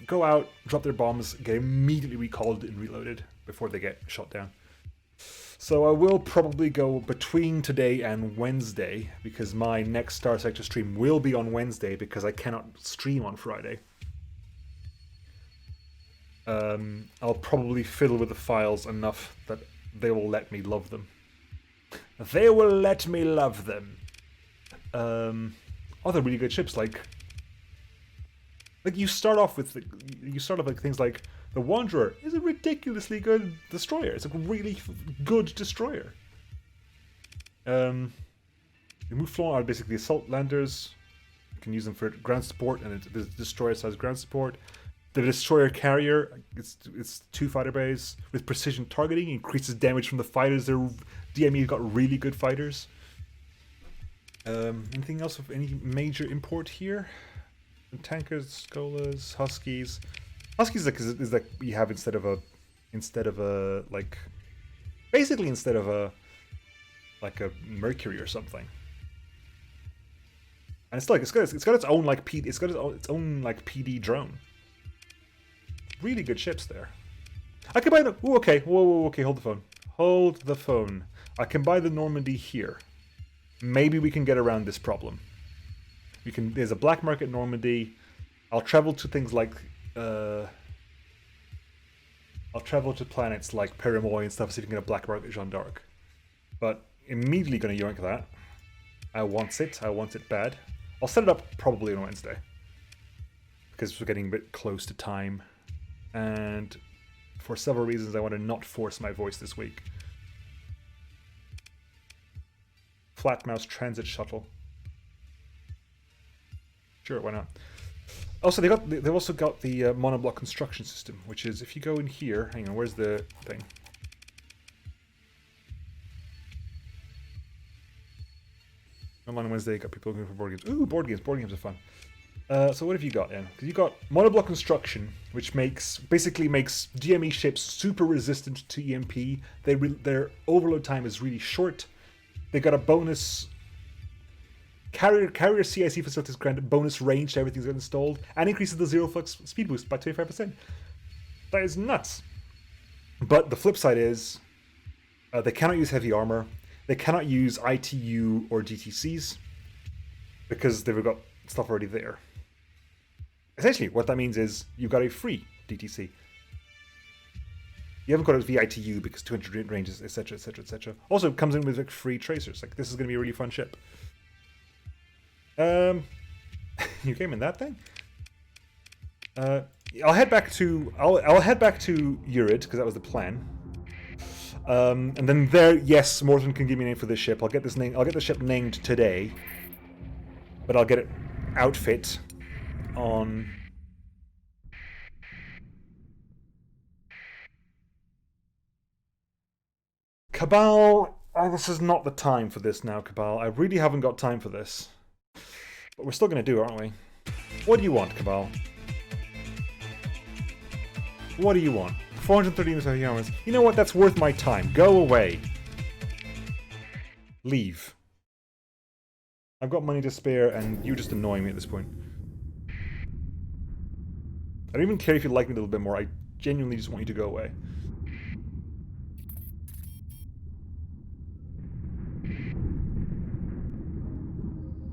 go out, drop their bombs, get immediately recalled and reloaded before they get shot down. So I will probably go between today and Wednesday, because my next Starsector stream will be on Wednesday, because I cannot stream on Friday. I'll probably fiddle with the files enough that they will let me love them. They will let me love them. Other really good ships like you start off with like things like the Wanderer is a ridiculously good destroyer. It's a really good destroyer. The Mouflon are basically assault landers. You can use them for ground support, and the destroyer has ground support. The destroyer carrier, it's 2 fighter bays with precision targeting, increases damage from the fighters. Their DME got really good fighters. Anything else of any major import here? Tankers, Skolas, Huskies. Huskies is like you have instead of a Mercury or something. And it's got its own like PD drone. Really good ships there. I can buy the... Ooh, okay. Whoa, okay, hold the phone. Hold the phone. I can buy the Normandy here. Maybe we can get around this problem. There's a black market Normandy. I'll travel to things like... I'll travel to planets like Perimoy and stuff, see if we can get a black market Jeanne d'Arc. But immediately going to yoink that. I want it bad. I'll set it up probably on Wednesday, because we're getting a bit close to time. And for several reasons, I want to not force my voice this week. Flat mouse transit shuttle. Sure, why not? Also, they've also got the monoblock construction system, which is if you go in here. Hang on, where's the thing? On Wednesday, got people looking for board games. Ooh, board games! Board games are fun. So what have you got then? Because you got monoblock construction, which basically makes DME ships super resistant to EMP. Their overload time is really short. They got a bonus carrier CIC facilities grant bonus range to everything that's installed, and increases the zero flux speed boost by 25%. That is nuts. But the flip side is they cannot use heavy armor. They cannot use ITU or DTCs because they've got stuff already there. Essentially, what that means is you've got a free DTC. You haven't got a VITU because 200 ranges, etc., etc., etc. Also, it comes in with like free tracers. Like, this is going to be a really fun ship. You came in that thing? I'll head back to Urid because that was the plan. And then there, yes, Morton can give me a name for this ship. I'll get the ship named today, but I'll get it outfit on. Cabal. This is not the time for this now, Cabal. I really haven't got time for this. But we're still going to do it, aren't we? What do you want, Cabal? What do you want? 430 hours. You know what? That's worth my time. Go away. Leave. I've got money to spare, and you just annoy me at this point. I don't even care if you like me a little bit more. I genuinely just want you to go away.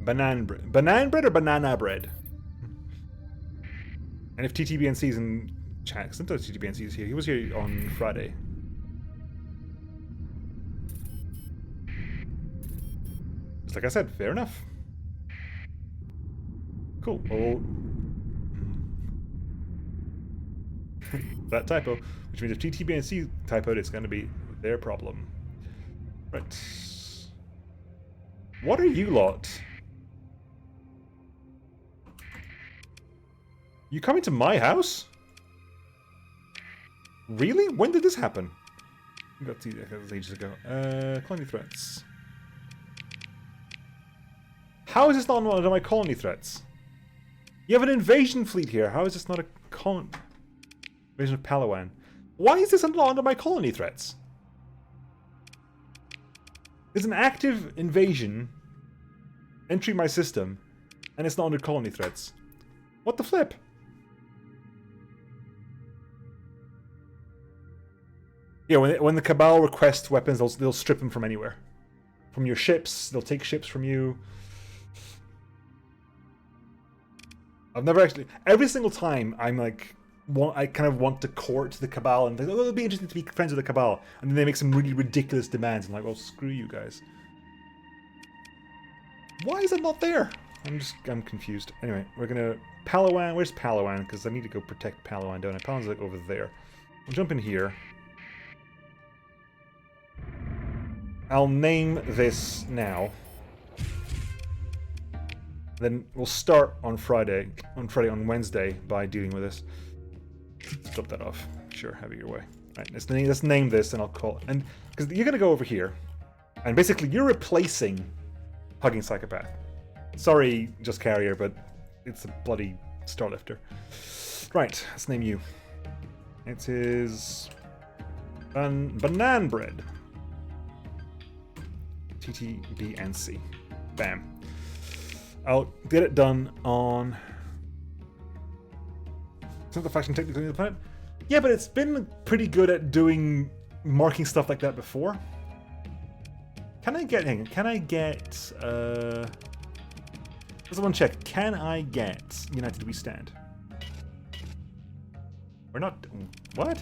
Banana bread. Banana bread or banana bread? And if TTBNC is in chat, because sometimes TTBNC is here. He was here on Friday. Just like I said, fair enough. Cool. Well, that typo, which means if TTBNC typoed, it's going to be their problem. Right. What are you lot? You coming to my house? Really? When did this happen? I got to see that was ages ago. Colony threats. How is this not one of my colony threats? You have an invasion fleet here. How is this not a invasion of Palawan? Why is this not under my colony threats? There's an active invasion entering my system, and it's not under colony threats. What the flip? Yeah, when the Cabal requests weapons, they'll strip them from anywhere. From your ships, they'll take ships from you. I've never actually... Every single time, I'm like... I kind of want to court the Cabal and think, oh, it'll be interesting to be friends with the Cabal. And then they make some really ridiculous demands. I'm like, well, screw you guys. Why is it not there? I'm confused. Anyway, we're gonna... Palawan, where's Palawan? Because I need to go protect Palawan, don't I? Palawan's like over there. I'll jump in here. I'll name this now. Then we'll start on on Wednesday by dealing with this. Let's drop that off. Sure, have it your way. Right, let's name this and I'll call it. And because you're gonna go over here, and basically you're replacing Hugging Psychopath. Sorry, Just Carrier, but it's a bloody Starlifter. Right, let's name you. It is Banana Bread. TTBNC. Bam. I'll get it done on... It's not the faction technically on the planet? Yeah, but it's been pretty good at marking stuff like that before. Can I get... Hang on, can I get... Let's one check. Can I get United We Stand? We're not... What?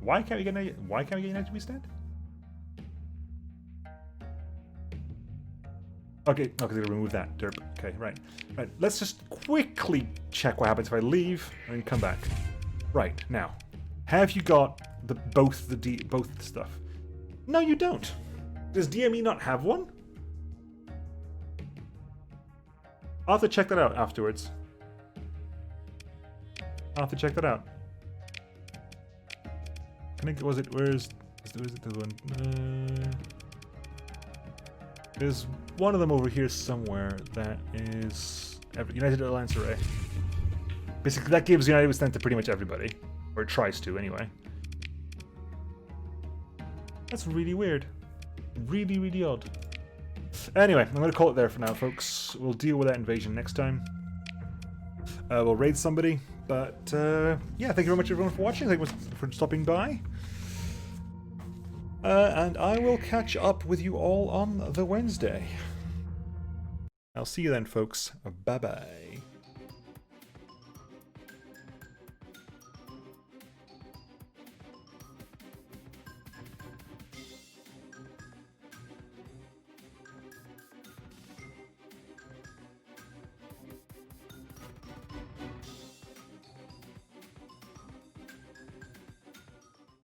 Why can't we get United We Stand? Okay, because they remove that. Derp. Okay, right. Right. Let's just quickly check what happens if I leave and then come back. Right, now. Have you got both the stuff? No, you don't. Does DME not have one? I'll have to check that out afterwards. I'll have to check that out. Was it the one? There's one of them over here somewhere that is United Alliance Array. Basically, that gives United We Stand to pretty much everybody. Or it tries to, anyway. That's really weird. Really, really odd. Anyway, I'm going to call it there for now, folks. We'll deal with that invasion next time. We'll raid somebody. But, yeah, thank you very much, everyone, for watching. Thank you for stopping by. And I will catch up with you all on the Wednesday. I'll see you then, folks. Bye-bye.